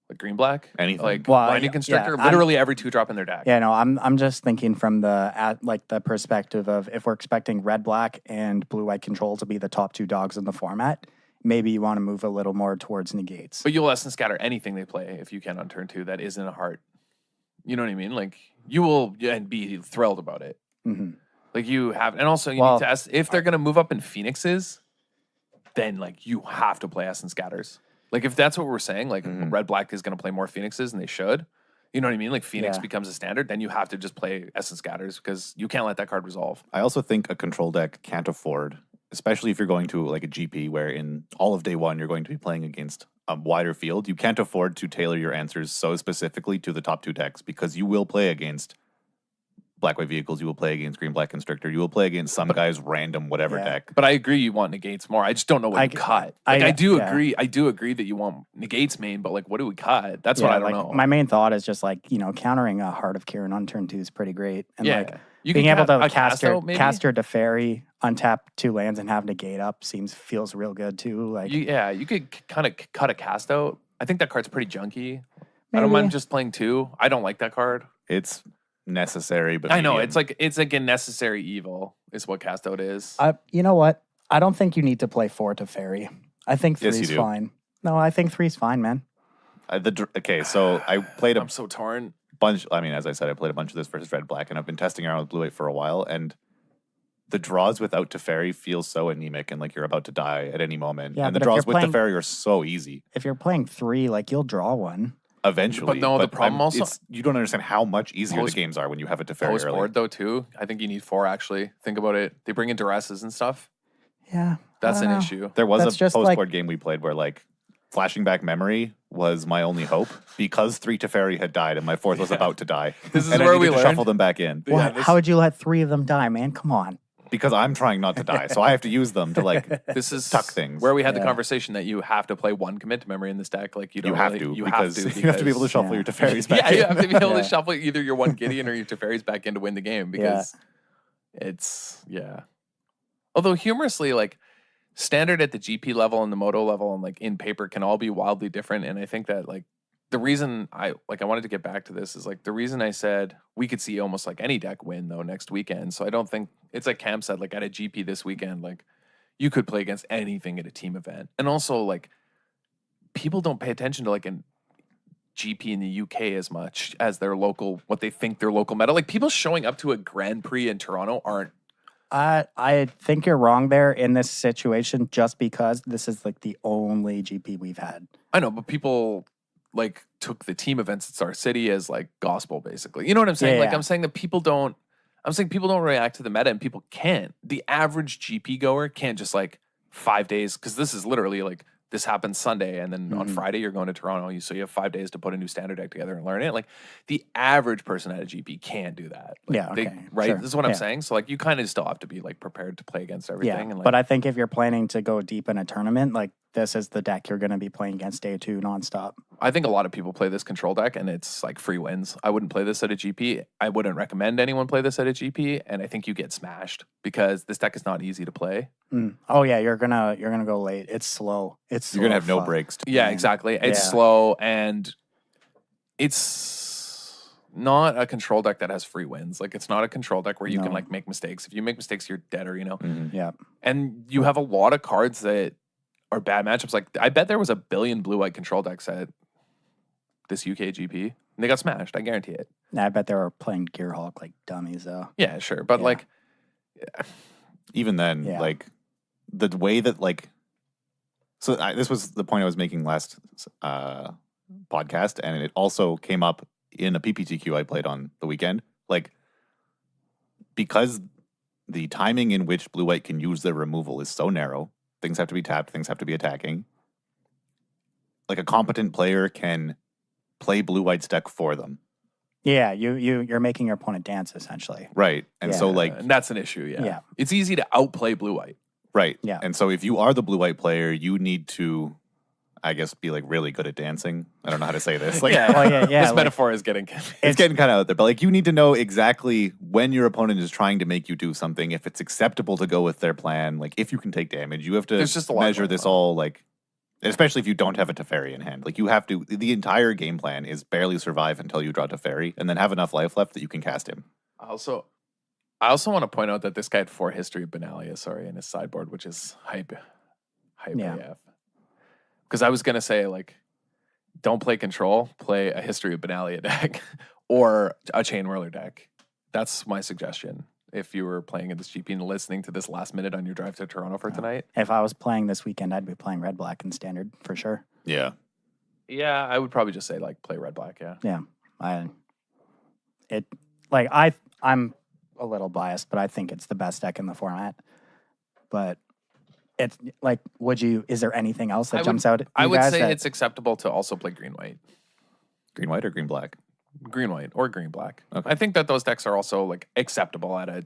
Like green black, Anything. like Well, Binding yeah, Constrictor, yeah, literally every 2-drop in their deck. Yeah, no, I'm just thinking from the perspective of if we're expecting red black and blue white control to be the top 2 dogs in the format, maybe you want to move a little more towards negates. But you'll Essence Scatter anything they play if you can on turn 2 that isn't a heart. You know what I mean? Like you will and be thrilled about it. Mm-hmm. Like you have, and also you need to ask if they're gonna move up in Phoenixes, then like you have to play Essence Scatters. Like if that's what we're saying, like red black is gonna play more Phoenixes and they should. You know what I mean? Like Phoenix becomes a standard, then you have to just play Essence Scatters because you can't let that card resolve. I also think a control deck can't afford, especially if you're going to like a GP where in all of day one you're going to be playing against a wider field. You can't afford to tailor your answers so specifically to the top 2 decks because you will play against black-white vehicles, you will play against green-black constrictor, you will play against some guy's random whatever deck. But I agree you want negates more. I just don't know what you cut. Like I do agree that you want negates main, but like what do we cut? That's what I don't know. My main thought is just like, countering a Heart of Kieran on turn 2 is pretty great. And like you being able to cast your Teferi, untap 2 lands and have negate up feels real good too. Like you could kind of cut a cast out. I think that card's pretty junky. I don't mind just playing 2. I don't like that card. It's necessary, but I know it's like a necessary evil is what cast out is. You know what? I don't think you need to play 4 Teferi. I think 3's fine. No, I think 3's fine, man. Okay, so I played I'm so torn. Bunch. I mean, as I said, I played a bunch of this versus red black, and I've been testing around with blue white for a while, and the draws without Teferi feel so anemic and like you're about to die at any moment. Yeah, and the draws with Teferi are so easy. If you're playing 3, like you'll draw one. Eventually. But no, the problem also you don't understand how much easier the games are when you have a Teferi early. Post-board though too. I think you need 4 actually. Think about it. They bring in duresses and stuff. Yeah. That's an issue. There was a post-board game we played where like flashing back memory was my only hope because 3 Teferi had died and my 4th was about to die. This is and where I we needed to learned. shuffle them back in. How would you let 3 of them die, man? Come on. Because I'm trying not to die, so I have to use them to like this is tuck things. Where we had the conversation that you have to play 1 commit to memory in this deck. Like you have to because you have to be able to shuffle your Teferis back. Yeah, you have to be able to shuffle either your 1 Gideon or your Teferis back in to win the game because it's Although humorously, like standard at the GP level and the Moto level and like in paper can all be wildly different. And I think that like the reason I wanted to get back to this is like the reason I said we could see almost like any deck win though next weekend. So I don't think it's like Cam said, like at a GP this weekend, like you could play against anything at a team event. And also like people don't pay attention to like a GP in the UK as much as their local, what they think their local meta. Like people showing up to a Grand Prix in Toronto aren't. I think you're wrong there in this situation just because this is like the only GP we've had. I know, but people like took the team events at Star City as like gospel, basically. You know what I'm saying? I'm saying that people don't react to the meta and people can't. The average GP goer can't just like 5 days, because this is literally like this happens Sunday and then on Friday you're going to Toronto. So you have 5 days to put a new standard deck together and learn it. Like the average person at a GP can't do that. Like, right? Sure. This is what I'm saying. So like you kind of still have to be like prepared to play against everything. Yeah, and, like, but I think if you're planning to go deep in a tournament, like this is the deck you're going to be playing against day 2 nonstop. I think a lot of people play this control deck and it's like free wins. I wouldn't play this at a GP. I wouldn't recommend anyone play this at a GP, and I think you get smashed because this deck is not easy to play. Oh yeah, you're gonna go late. It's slow. You're gonna have no breaks. Yeah, exactly. It's slow and it's not a control deck that has free wins. Like it's not a control deck where you can like make mistakes. If you make mistakes, you're dead, or Yeah. And you have a lot of cards that are bad matchups. Like I bet there was a billion blue-white control decks at this UK GP, and they got smashed. I guarantee it. I bet they were playing Gearhulk like dummies though. Yeah, sure, but like, even then, like the way that like, so this was the point I was making last podcast, and it also came up in a PPTQ I played on the weekend. Like, because the timing in which blue-white can use their removal is so narrow. Things have to be tapped. Things have to be attacking. Like a competent player can play blue-white's deck for them. Yeah, you're making your opponent dance essentially. Right, and so like, and that's an issue. Yeah, it's easy to outplay blue-white. Right. Yeah, and so if you are the blue-white player, you need to, I guess, be like really good at dancing. I don't know how to say this. Like, This metaphor is getting it's getting kind of out there, but like you need to know exactly when your opponent is trying to make you do something. If it's acceptable to go with their plan, like if you can take damage, you have to There's just a lot measure this all like Especially if you don't have a Teferi in hand. Like, you have to, the entire game plan is barely survive until you draw Teferi, and then have enough life left that you can cast him. I also want to point out that this guy had 4 history of Benalia, in his sideboard, which is hype Yeah. AF. Because I was gonna say, like, don't play control, play a history of Benalia deck or a Chain Whirler deck. That's my suggestion. If you were playing in this GP and listening to this last minute on your drive to Toronto for tonight. If I was playing this weekend, I'd be playing red black in standard for sure. Yeah. Yeah, I would probably just say like play red black. Yeah. Yeah, I'm a little biased, but I think it's the best deck in the format. But it's like, is there anything else that jumps out at you I would guys say that- it's acceptable to also play green white. Green white or green black? Green white or green black. Okay. I think that those decks are also like acceptable at a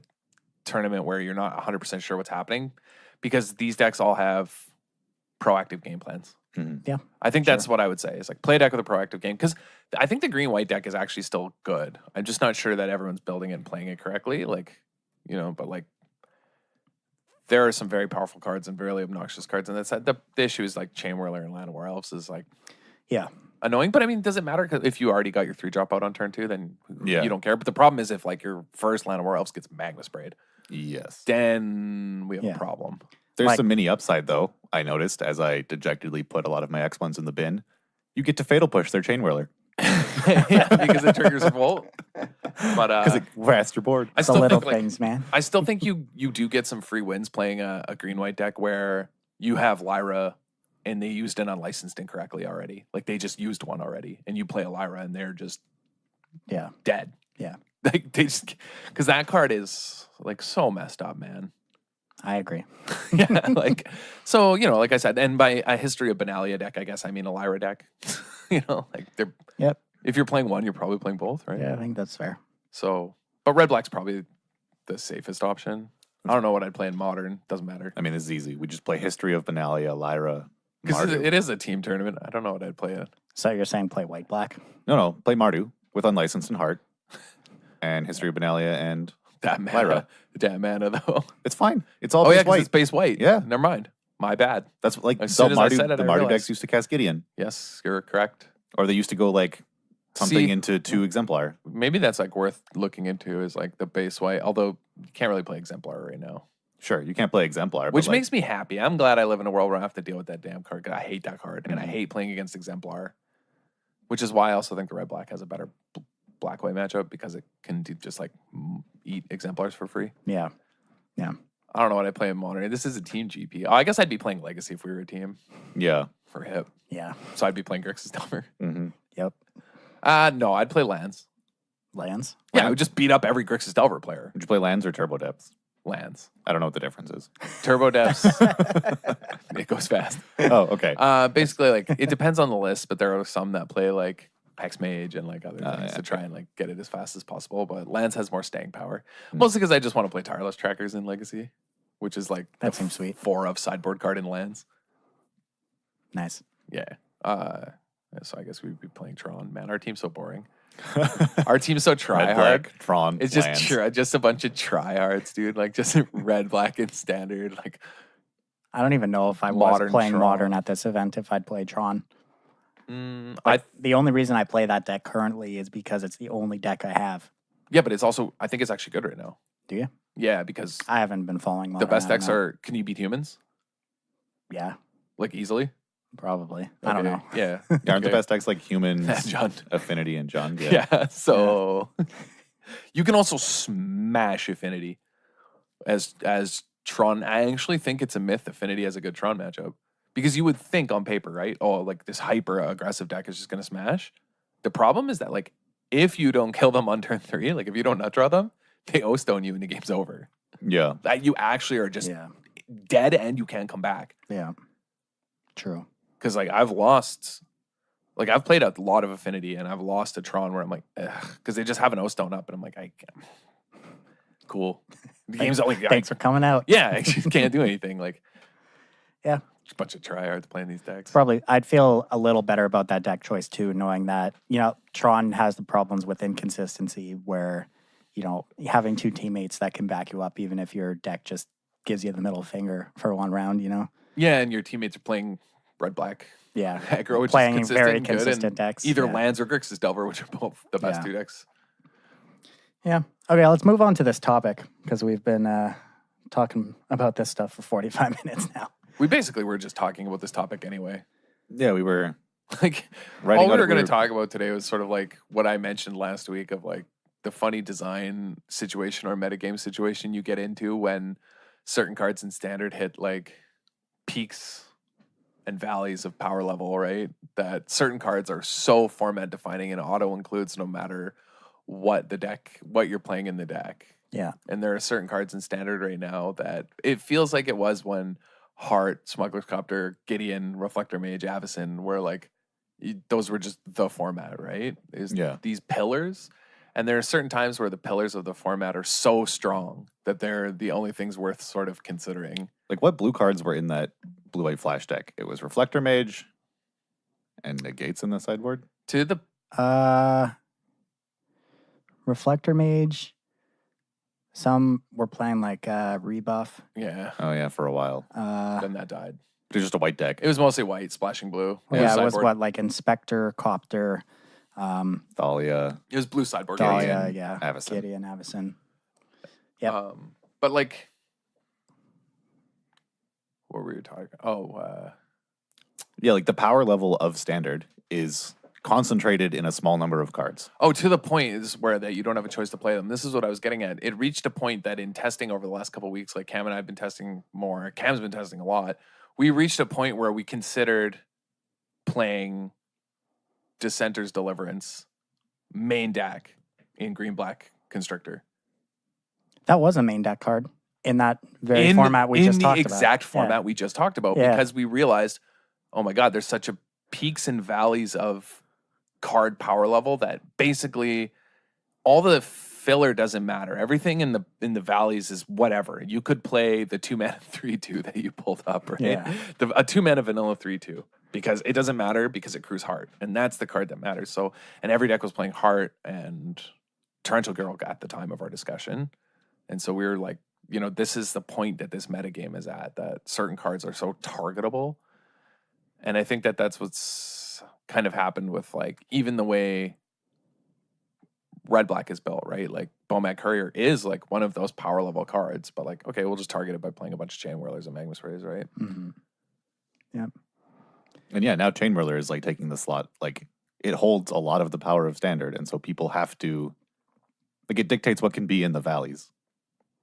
tournament where you're not 100% sure what's happening, because these decks all have proactive game plans. Mhm. Yeah, I think that's what I would say is like play a deck with a proactive game, because I think the green white deck is actually still good. I'm just not sure that everyone's building it and playing it correctly. Like, but like there are some very powerful cards and very obnoxious cards, and that's the issue is like Chain Whirler and Land of War Elves is like yeah. annoying. But I mean, does it matter? Because if you already got your 3 drop out on turn 2, then Yeah. you don't care. But the problem is if like your first Land of War Elves gets magma sprayed, Yes. then we have Yeah. a problem. There's Like- some mini upside, though, I noticed as I dejectedly put a lot of my X1s in the bin. You get to Fatal Push their Chain Whirler. Yeah, because it triggers a Volt. But Because it rests your board. I The still little think like, things, man. I still think you do get some free wins playing a green white deck where you have Lyra and they used an unlicensed incorrectly already. Like they just used one already, and you play a Lyra and they're just Yeah, dead. yeah. Like they just because that card is like so messed up, man. I agree. Yeah, like so like I said, and by a history of Benalia deck, I guess I mean a Lyra deck. Like they're Yep. If you're playing one, you're probably playing both, right? Yeah, I think that's fair. So, but red black's probably the safest option. I don't know what I'd play in modern. Doesn't matter. I mean, this is easy. We just play History of Benalia, Lyra, Because Mardu. it is a team tournament. I don't know what I'd play in. So you're saying play white black? No, play Mardu with Unlicensed and Heart. And History of Benalia, and That mana. Lyra. That mana, though. it's fine. It's all Oh, base yeah, because white. it's base white. Yeah. Never mind. My bad. That's like As the soon as I Mardu, said it, the I Mardu realized. decks used to cast Gideon. Yes, you're correct. Or they used to go like something See- into 2 Exemplar. Maybe that's like worth looking into is like the base white, although you can't really play Exemplar right now. Sure, you can't play Exemplar. Which but like, makes me happy. I'm glad I live in a world where I have to deal with that damn card, because I hate that card and I hate playing against Exemplar. Which is why I also think the red black has a better black white matchup, because it can just like eat Exemplars for free. Yeah. Yeah. I don't know what I play in modern. This is a team GP. Oh, I guess I'd be playing Legacy if we were a team Yeah. for hip. Yeah. So I'd be playing Grixis Delver. hmm Yep. No, I'd play Lands. Lands. Yeah, I would just beat up every Grixis Delver player. Would you play Lands or Turbo Depths? Lands. I don't know what the difference is. Turbo Depths. It goes fast. Oh, okay. Basically, like it depends on the list, but there are some that play like Hex Mage and like other things yeah, to try and like get it as fast as possible. But Lands has more staying power, mostly because I just want to play tireless trackers in Legacy, which is like That the seems sweet. 4 of sideboard card in Lands. Nice. Yeah. So I guess we'd be playing Tron. Man, our team's so boring. Our team's so try Red, hard. Black, Tron, It's Lands. just a bunch of tryhards, dude. Like just red, black, and standard. Like I don't even know if I Modern was playing Tron. modern at this event if I'd play Tron. The only reason I play that deck currently is because it's the only deck I have. yeah, but it's also I think it's actually good right now. Do you? Yeah, because I haven't been following the modern. best I don't decks know. are can you beat humans Yeah, like easily? probably. I don't Okay, know. Yeah, Aren't the okay. best decks like Humans, John. Affinity, and John? Yeah. So you can also smash Affinity as Tron. I actually think it's a myth Affinity has a good Tron matchup, because you would think on paper, right? Oh, like this hyper aggressive deck is just gonna smash. The problem is that like if you don't kill them on turn 3, like if you don't nut draw them, they O-stone you and the game's over. Yeah. That you actually are just Yeah, dead and you can't come back. yeah. True. Because like I've played a lot of Affinity and I've lost to Tron where I'm like, because they just have an O-stone up and I'm like, I can't. Cool. The game's only Thanks for coming out. yeah, I just can't do anything. Like Yeah. just a bunch of tryhards playing these decks. Probably, I'd feel a little better about that deck choice too, knowing that, Tron has the problems with inconsistency where, having 2 teammates that can back you up, even if your deck just gives you the middle finger for one round, Yeah, and your teammates are playing red black Yeah. aggro, which Playing is consistent very and good, consistent and decks. either Yeah. lands or Grixis Delver, which are both the best Yeah. 2 decks. Yeah. Okay, let's move on to this topic because we've been talking about this stuff for 45 minutes now. We basically were just talking about this topic anyway. Yeah, we were Like writing all we on were it, going to talk about today was sort of like what I mentioned last week of like the funny design situation or metagame situation you get into when certain cards in standard hit like peaks and valleys of power level, right? That certain cards are so format defining and auto includes no matter what you're playing in the deck. Yeah. And there are certain cards in standard right now that it feels like it was when Heart, Smuggler's Copter, Gideon, Reflector Mage, Avacyn were like, those were just the format, right? These pillars. And there are certain times where the pillars of the format are so strong that they're the only things worth sort of considering. like what blue cards were in that blue-white flash deck? It was Reflector Mage and Negates in the sideboard. To the Reflector Mage. Some were playing like rebuff. yeah, Oh yeah, for a while. then that died. It was just a white deck. It was mostly white, splashing blue. Yeah, it was sideboard. what, like Inspector, Copter, Thalia, It was blue sideboard. Dahlia, Gideon, yeah, Avacyn. Gideon, Avacyn. Yep. But like, what were you talking? Oh, Yeah, like the power level of standard is concentrated in a small number of cards. to the point is where that you don't have a choice to play them. This is what I was getting at. It reached a point that in testing over the last couple of weeks, like Cam and I have been testing more. Cam's been testing a lot. We reached a point where we considered playing Dissenter's Deliverance main deck in green-black Constrictor. That was a main deck card in that very format we just talked about. In the exact format we just talked about, because we realized, oh my God, there's such a peaks and valleys of card power level that basically all the filler doesn't matter. Everything in the valleys is whatever. You could play the 2-mana 3/2 that you pulled up, right? Yeah. A 2-mana vanilla 3/2 because it doesn't matter because it accrues Heart, and that's the card that matters. So, and every deck was playing Heart and Torrential Girl at the time of our discussion, and so we were like, this is the point that this metagame is at, that certain cards are so targetable. And I think that that's what's kind of happened with like even the way Red Black is built, right? Like Bomag Courier is like one of those power level cards, but like, okay, we'll just target it by playing a bunch of Chain Whirlers and Magnus Rays, right? Mm-hmm. Yep. And yeah, now Chain Whirler is like taking the slot. Like it holds a lot of the power of standard, and so people have to, like, it dictates what can be in the valleys.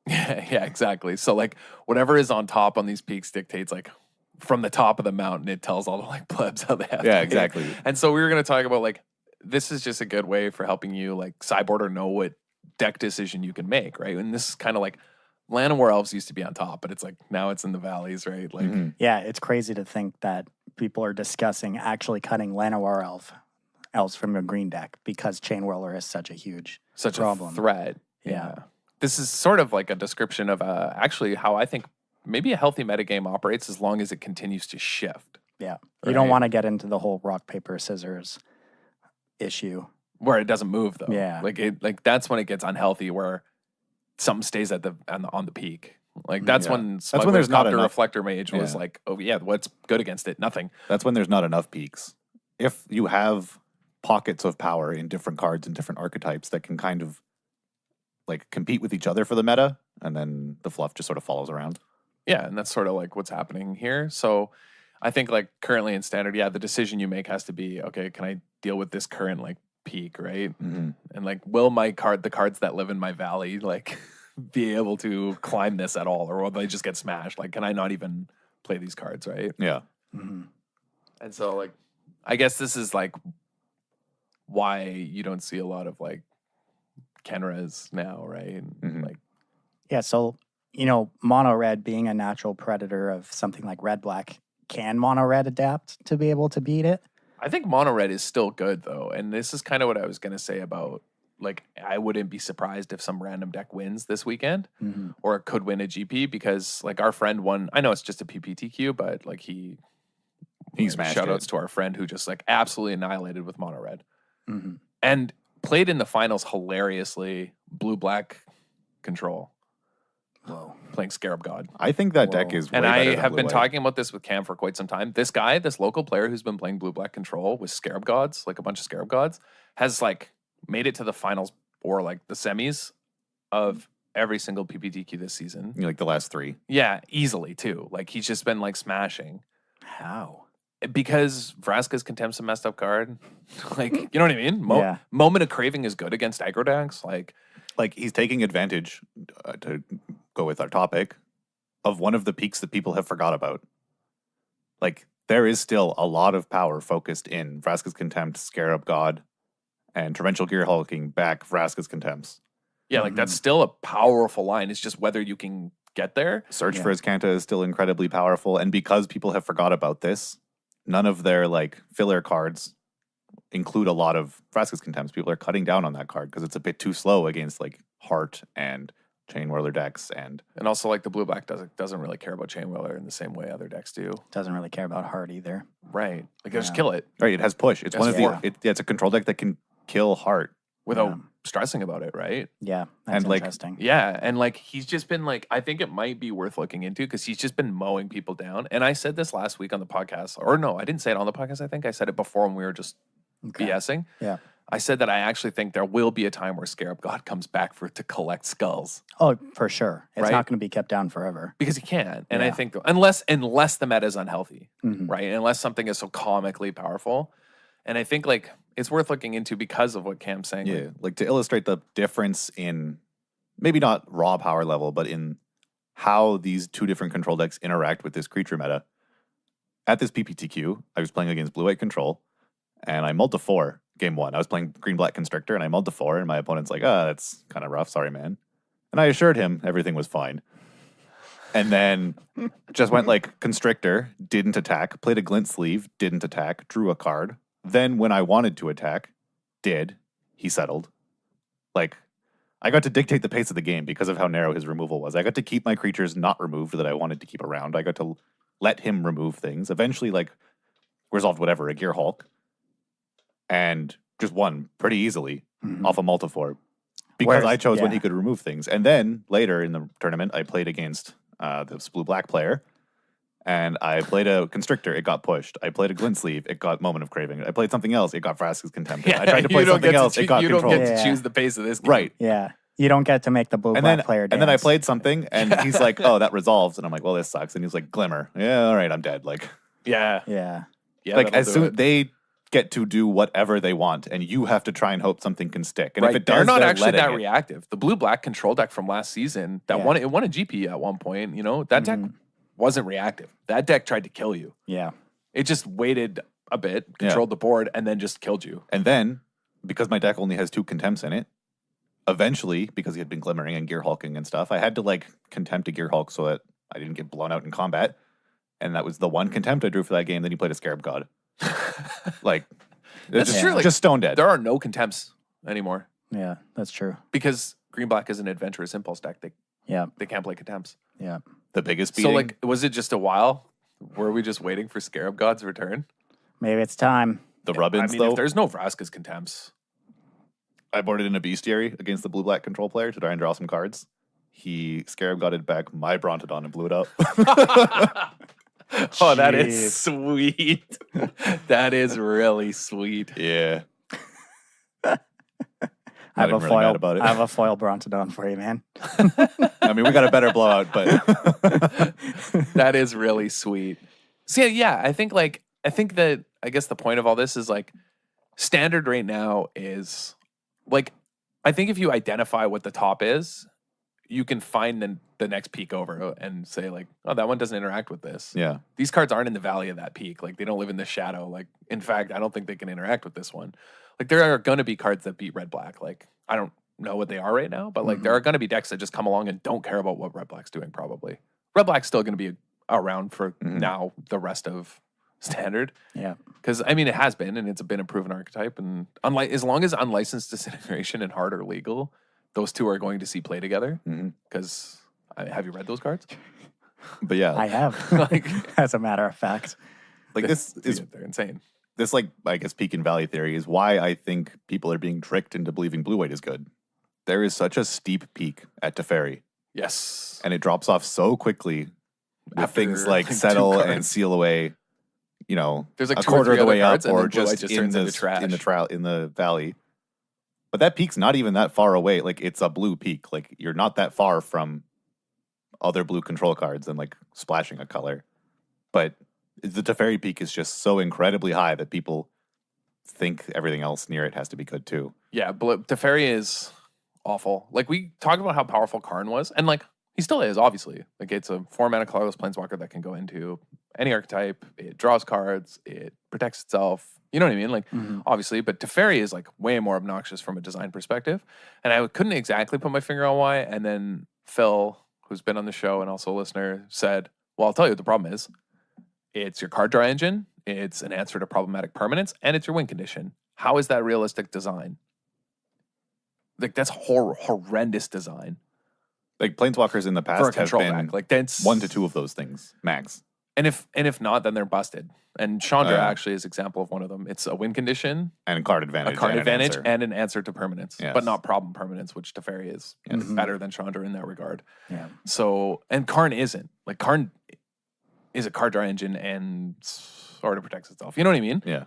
Yeah, exactly. So like whatever is on top on these peaks dictates like from the top of the mountain, it tells all the like plebs how they have to Yeah, hit. exactly. And so we were going to talk about like, this is just a good way for helping you like sideboard or know what deck decision you can make, right? And this is kind of like Land of War Elves used to be on top, but it's like now it's in the valleys, right? Like, Yeah, it's crazy to think that people are discussing actually cutting Llanowar elves from a green deck because Chain Whirler is such a huge such problem. a threat. Yeah. This is sort of like a description of actually how I think maybe a healthy metagame operates as long as it continues to shift. Yeah. You don't Right. want to get into the whole rock, paper, scissors issue. Where it doesn't move though. Yeah. Like that's when it gets unhealthy where something stays at on the peak. Like that's Yeah. when That's when there's not Copter enough- Reflector Mage was Yeah. like, oh yeah, what's good against it? Nothing. That's when there's not enough peaks. If you have pockets of power in different cards and different archetypes that can kind of like compete with each other for the meta, and then the fluff just sort of follows around. Yeah, and that's sort of like what's happening here. So I think like currently in standard, the decision you make has to be, okay, can I deal with this current like peak, right? Mm-hmm. And like, will the cards that live in my valley, like be able to climb this at all, or will they just get smashed? Like, can I not even play these cards, right? Yeah. Mm-hmm. And so like, I guess this is like why you don't see a lot of like Kenras now, right? Mhm. Like, Yeah, so, mono red being a natural predator of something like red black, can mono red adapt to be able to beat it? I think mono red is still good though, and this is kind of what I was gonna say about like I wouldn't be surprised if some random deck wins this weekend, Mm-hmm. or it could win a GP because like our friend won. I know it's just a PPTQ, but like he smashed shout it. outs to our friend who just like absolutely annihilated with mono red Mm-hmm. and played in the finals hilariously blue black control. Whoa. playing Scarab God. I think that deck Whoa. is way And better I than have been blue-white. talking about this with Cam for quite some time. This guy, this local player who's been playing blue-black control with Scarab Gods, like a bunch of Scarab Gods, has like made it to the finals or like the semis of every single PPTQ this season. You know, like the last 3. Yeah, easily too. Like he's just been like smashing. How? Because Vraska's Contempt's a messed up card. Like, you know what I mean? Yeah. Moment of Craving is good against aggro decks. Like he's taking advantage, to go with our topic, of one of the peaks that people have forgot about. Like there is still a lot of power focused in Vraska's Contempt, Scarab God, and Torrential Gear Hulking back Vraska's Contempts. yeah, like that's still a powerful line. It's just whether you can get there. Search for Azcanta is still incredibly powerful, and because people have forgot about this, none of their like filler cards include a lot of Vraska's Contempts. People are cutting down on that card because it's a bit too slow against like Heart and Chain Whirler decks, and Also, like the blue black doesn't really care about Chain Whirler in the same way other decks do. Doesn't really care about Heart either. Right. Like just Yeah. kill it right, it has push. It's one of Yeah. it's a control deck that can kill Heart. without Yeah. stressing about it, right? Yeah, that's And, like, interesting. Yeah, and like he's just been like, I think it might be worth looking into because he's just been mowing people down. And I said this last week on the podcast, or no, I didn't say it on the podcast. I think I said it before when we were just Okay. BSing. Yeah. I said that I actually think there will be a time where Scarab God comes back to collect skulls Oh, for sure. It's Right? not going to be kept down forever. because he can. And I Yeah. think unless the meta is unhealthy, Mhm. right? Unless something is so comically powerful. And I think like it's worth looking into because of what Cam's saying. Yeah, like to illustrate the difference in maybe not raw power level, but in how these two different control decks interact with this creature meta. At this PPTQ, I was playing against blue-white control, and I mulled to 4 game 1. I was playing green-black Constrictor, and I mulled to 4, and my opponent's like, that's kind of rough. Sorry, man. And I assured him everything was fine. And then just went like Constrictor, didn't attack, played a Glint Sleeve, didn't attack, drew a card. Then when I wanted to attack, did. He settled. Like, I got to dictate the pace of the game because of how narrow his removal was. I got to keep my creatures not removed that I wanted to keep around. I got to let him remove things. Eventually, like, resolved whatever, a Gear Hulk. And just won pretty easily Mhm. off a Multifor. Because Whereas- I chose when yeah. he could remove things. And then later in the tournament, I played against this blue-black player. And I played a Constrictor, it got pushed. I played a Glint Sleeve, it got Moment of Craving. I played something else, it got Vraska's Contempt. I tried to play something else, it got you don't Control. get to Yeah. choose the pace of this game. Right. Yeah. You don't get to make the blue And black then, player dance. and then I played something, and he's like, oh, that resolves. And I'm like, well, this sucks. And he's like, Glimmer. Yeah, all right, I'm dead. Like, Yeah. Yeah. Yeah. like that'll as do soon it. they get to do whatever they want, and you have to try and hope something can stick. And Right. if it does, they're not they're actually that letting it. reactive. The blue black control deck from last season that Yeah. won it won a GP at one point. You know that deck Mm-hmm. wasn't reactive. That deck tried to kill you. Yeah. It just waited a bit, controlled the board, and then just killed you. And then, because my deck only has 2 Contempts in it, eventually, because he had been glimmering and gear hulking and stuff, I had to like contempt a gear hulk so that I didn't get blown out in combat. And that was the one contempt I drew for that game. Then he played a Scarab God. Like, That's just, true. Like, just stone dead. there are no contempts anymore Yeah. That's true. because green black is an adventurous impulse deck. Yeah. They can't play contempts. Yeah. The biggest beating. So like, was it just a while? Were we just waiting for Scarab God's return? Maybe it's time. the I Rubbins, mean, though, if there's no Vraska's contempts, I boarded in a bestiary against the blue-black control player to try and draw some cards. He Scarab Godded back my Brontodon and blew it up. oh, that Jeez. is sweet. That is really sweet. Yeah. I have Not a even really foil. mad about it. I have a foil Brontodon for you, man. I mean, we got a better blowout, but That is really sweet. So yeah, I think that I guess the point of all this is like standard right now is like I think if you identify what the top is, you can find the next peak over and say like, oh, that one doesn't interact with this. yeah. These cards aren't in the valley of that peak. Like they don't live in the shadow. Like in fact, I don't think they can interact with this one. Like there are gonna be cards that beat red black. Like I don't know what they are right now, but like there are gonna be decks that just come along and don't care about what red black's doing. Probably red black's still gonna be around for now the rest of standard. Yeah. Because I mean it has been and it's been a proven archetype. And unlike as long as unlicensed disintegration and hard are legal, those two are going to see play together. Because have you read those cards? But yeah, I have. Like As a matter of fact. like this is they're insane. this like I guess peak and valley theory is why I think people are being tricked into believing blue white is good. There is such a steep peak at Teferi Yes. and it drops off so quickly. With After, things like two settle and cards. seal away, There's like a 2 or quarter 3 of the other way cards, up, and or then blue-white just turns in into trash. in the valley. But that peak's not even that far away. Like, it's a blue peak. Like, you're not that far from other blue control cards and like splashing a color. But the Teferi peak is just so incredibly high that people think everything else near it has to be good too. Yeah, Teferi is awful. Like, we talked about how powerful Karn was, and like he still is, obviously. Like, it's a 4-mana colorless planeswalker that can go into any archetype. It draws cards. It protects itself. You know what I mean? Like, obviously, but Teferi is like way more obnoxious from a design perspective. And I couldn't exactly put my finger on why. And then Phil, who's been on the show and also a listener, said, well, I'll tell you what the problem is. It's your card draw engine. It's an answer to problematic permanence, and it's your win condition. How is that realistic design? Like, that's horrendous design. Like, planeswalkers in the past For a have control been back. Like, that's 1 to 2 of those things max. And if not, then they're busted. And Chandra actually is example of one of them. It's a win condition, And a card advantage. a card and advantage, An and an answer to permanence, Yes. but not problem permanence, which Teferi is better than Chandra in that regard. Yeah. So, and Karn isn't. Like, Karn is a card draw engine and sort of protects itself. You know what I mean? Yeah.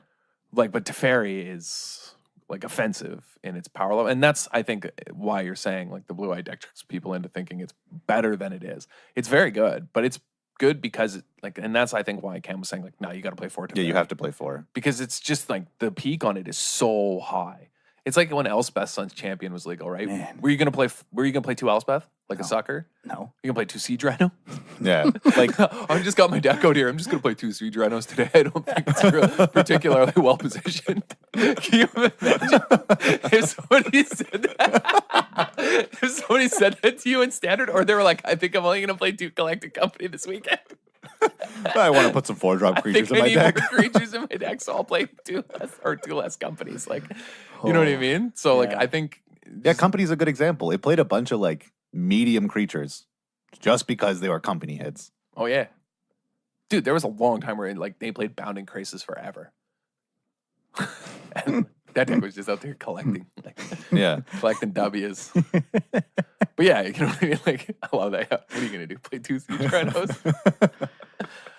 Like, but Teferi is like offensive in its power level. And that's, I think, why you're saying like the blue-eye deck tricks people into thinking it's better than it is. It's very good, but it's good because and that's, I think, why Cam was saying like, no, you got to play 4 Teferi. Yeah, you have to play 4. Because it's just like the peak on it is so high. It's like when Elspeth's Son's Champion was legal, right? Man. Were you gonna play 2 Elspeth like a No. sucker? No. You gonna play 2 Siege Rhino? Yeah. Like, I just got my deck out here. I'm just gonna play 2 Siege Rhinos today. I don't think it's particularly well positioned. Can you imagine if somebody said that? If somebody said that to you in Standard, or they were like, I think I'm only gonna play 2 Galactic Company this weekend. I want to put some 4-drop creatures in my deck. More creatures in my deck, so I'll play 2 less companies. Like, you know what I mean? So like, Yeah. I think Yeah, Company's a good example. It played a bunch of like medium creatures just because they were company hits. oh yeah, dude, there was a long time where like they played Bounding Crisis forever, and that deck was just out there collecting, like Yeah. collecting W's. But yeah, you know what I mean? Like, I love that. What are you gonna do? Play 2 Siege Rhinos?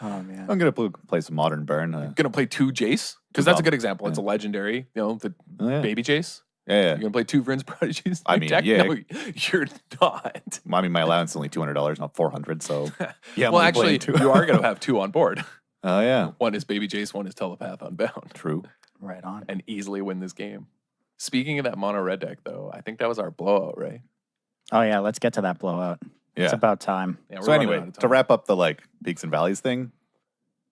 Oh man. I'm going to play some Modern Burn. Gonna play 2 Jace? Because that's a good example. It's a legendary, you know, the Yeah. baby Jace. Yeah, yeah. You're gonna play 2 Vryn's Prodigies? I in mean, deck? yeah. No, you're not. I mean, my allowance is only $200, not $400. So, yeah. Well, actually, you are gonna have 2 on board. Oh, yeah. One is baby Jace, one is Telepath Unbound, True. Right on. and easily win this game. Speaking of that mono red deck, though, I think that was our blowout, right? Oh yeah, let's get to that blowout. Yeah. It's about time. Yeah. So anyway, to wrap up the like peaks and valleys thing,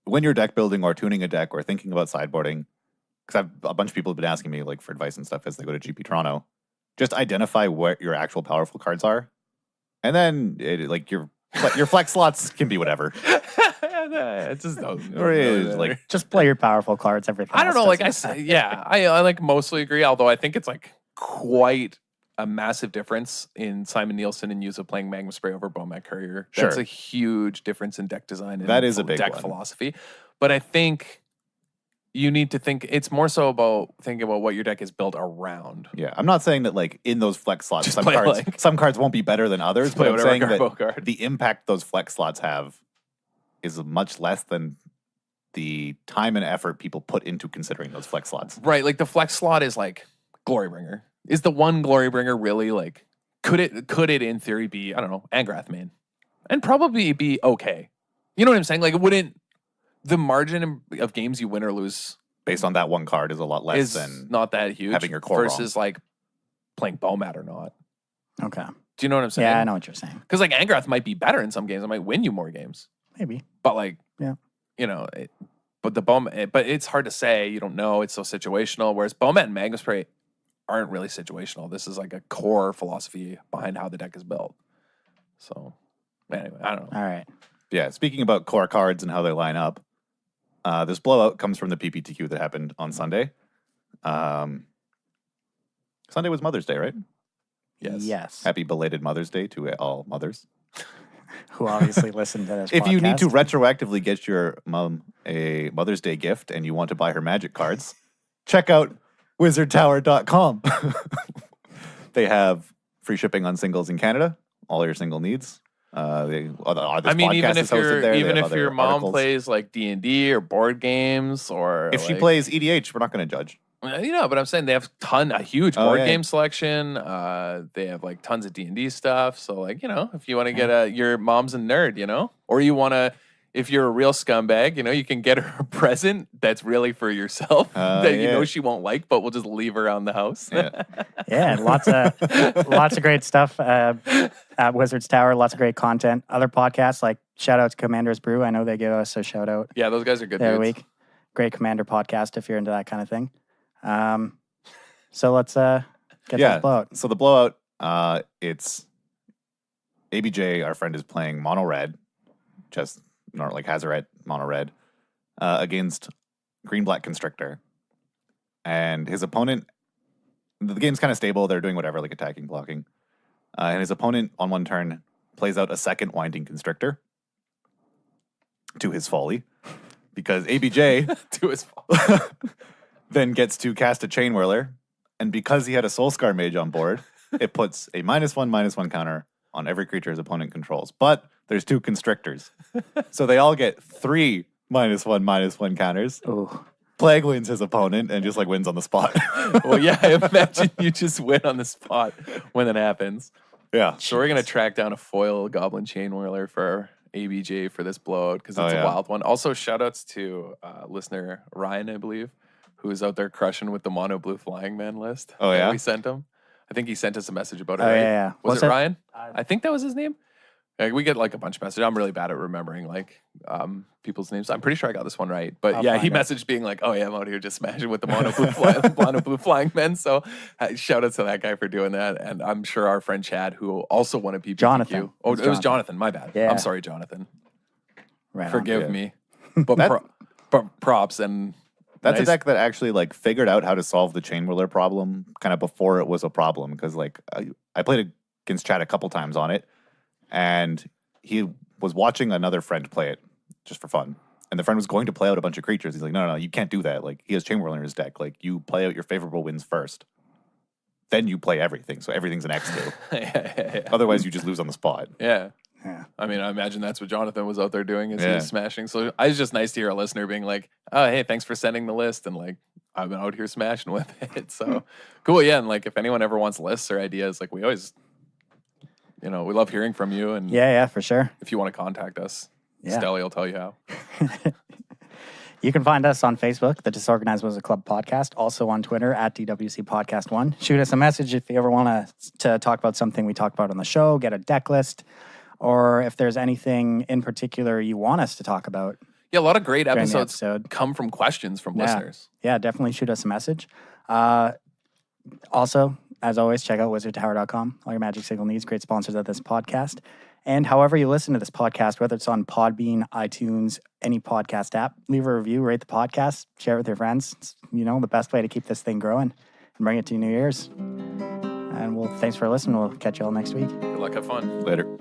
when you're deck building or tuning a deck or thinking about sideboarding, because a bunch of people have been asking me like for advice and stuff as they go to GP Toronto, just identify what your actual powerful cards are, and then like your flex slots can be whatever. It just doesn't. Or is like Just play your powerful cards. Everything. I don't else know. Like I doesn't said, yeah, I like mostly agree. Although I think it's like quite a massive difference in Simon Nielsen and Yuza playing Magma Spray over Bomat Courier. That's Sure. a huge difference in deck design and That is a big deck one. philosophy. But I think you need to think. It's more so about thinking about what your deck is built around. yeah, I'm not saying that like in those flex slots, Just some play, cards like- some cards won't be better than others, Play but I'm whatever saying that Garbo card. the impact those flex slots have is much less than the time and effort people put into considering those flex slots. Right, like the flex slot is like Glorybringer. Is the one Glorybringer really like? Could it in theory be, I don't know, Angrath main, and probably be okay? You know what I'm saying? Like, it wouldn't, the margin of games you win or lose Based on that one card is a lot less is than not that huge having your core versus like playing Bomat or not. Okay. Do you know what I'm saying? Yeah, I know what you're saying. Because like Angrath might be better in some games. It might win you more games. Maybe. But like, Yeah. you know, but but it's hard to say. You don't know. It's so situational. Whereas Bomat and Magma Spray aren't really situational. This is like a core philosophy behind how the deck is built. So anyway, I don't know. All right. Yeah, speaking about core cards and how they line up, this blowout comes from the PPTQ that happened on Sunday. Sunday was Mother's Day, right? Yes. Yes. Happy belated Mother's Day to all mothers. Who obviously listened to this. If you need to podcast. retroactively get your mom a Mother's Day gift and you want to buy her magic cards, check out wizardtower.com. They have free shipping on singles in Canada, all your single needs. This I mean, podcast is hosted there. They even have if other your mom articles. plays like D&D or board games, or If she like- plays EDH, we're not going to judge. but I'm saying they have a huge Oh, board yeah. game selection. They have like tons of D&D stuff. So like, if you want to get your mom's a nerd, or you want to, if you're a real scumbag, you can get her a present that's really for yourself that you know she won't like, but we'll just leave around the house. Yeah. Yeah, lots of great stuff at Wizards Tower. Lots of great content. Other podcasts, like shout out to Commander's Brew. I know they give us a shout out Yeah, those guys are good every dudes. week. Great Commander podcast if you're into that kind of thing. So let's get this blowout. So the blowout, it's ABJ, our friend, is playing mono red, just like Hazaret mono red, against green black Constrictor. And his opponent, the game's kind of stable. They're doing whatever, like attacking, blocking. And his opponent on one turn plays out a second Winding Constrictor to his folly, because ABJ To his fault. then gets to cast a Chain Whirler, and because he had a Soulscar Mage on board, it puts a -1/-1 counter on every creature his opponent controls. But there's 2 Constrictors, so they all get 3 -1/-1 counters. Ooh. Plague wins his opponent and just like wins on the spot. Well, yeah, I imagine you just win on the spot when it happens. Yeah. So we're going to track down a foil Goblin Chain Whirler for ABJ for this blowout because it's a wild one. Also, shout outs to listener Ryan, I believe, who is out there crushing with the mono blue Flying Man list. Oh, yeah? We sent him. I think he sent us a message about it, Oh, right? yeah. Was What's it it? Ryan? I think that was his name. Like, we get like a bunch of messages. I'm really bad at remembering like people's names. I'm pretty sure I got this one right. But I'll yeah, he find it. messaged being like, "Oh yeah, I'm out here just smashing with the mono blue flying men." So shout out to that guy for doing that. And I'm sure our friend Chad, who also won a PPTQ. Jonathan. Oh, It's it was Jonathan. My bad. Yeah. I'm sorry, Jonathan. Right on. Forgive Yeah. me. But props and That's nice. a deck that actually like figured out how to solve the Chain Whirler problem kind of before it was a problem, because like I played against Chad a couple times on it, and he was watching another friend play it just for fun. And the friend was going to play out a bunch of creatures. He's like, no, you can't do that. Like, he has Chain Whirler in his deck. Like, you play out your favorable wins first. Then you play everything. So everything's an X2. yeah. Otherwise, you just lose on the spot. Yeah. Yeah. I mean, I imagine that's what Jonathan was out there doing as he Yeah. was smashing. So I was just nice to hear a listener being like, "Oh, hey, thanks for sending the list," and like I've been out here smashing with it. So cool, yeah. And like if anyone ever wants lists or ideas, like we always, we love hearing from you. And Yeah, for sure. if you want to contact us, Yeah. Stelly will tell you how. You can find us on Facebook, the Disorganized Wizard Club podcast, also on Twitter at DWC Podcast 1. Shoot us a message if you ever want to talk about something we talked about on the show, get a deck list, or if there's anything in particular you want us to talk about. Yeah, a lot of great During the episodes episode. come from questions from Yeah. listeners. Yeah, definitely shoot us a message. Also, as always, check out wizardtower.com. All your magic signal needs, great sponsors of this podcast. And however you listen to this podcast, whether it's on Podbean, iTunes, any podcast app, leave a review, rate the podcast, share it with your friends. It's, the best way to keep this thing growing and bring it to new ears. And thanks for listening. We'll catch you all next week. Good luck, have fun. Later.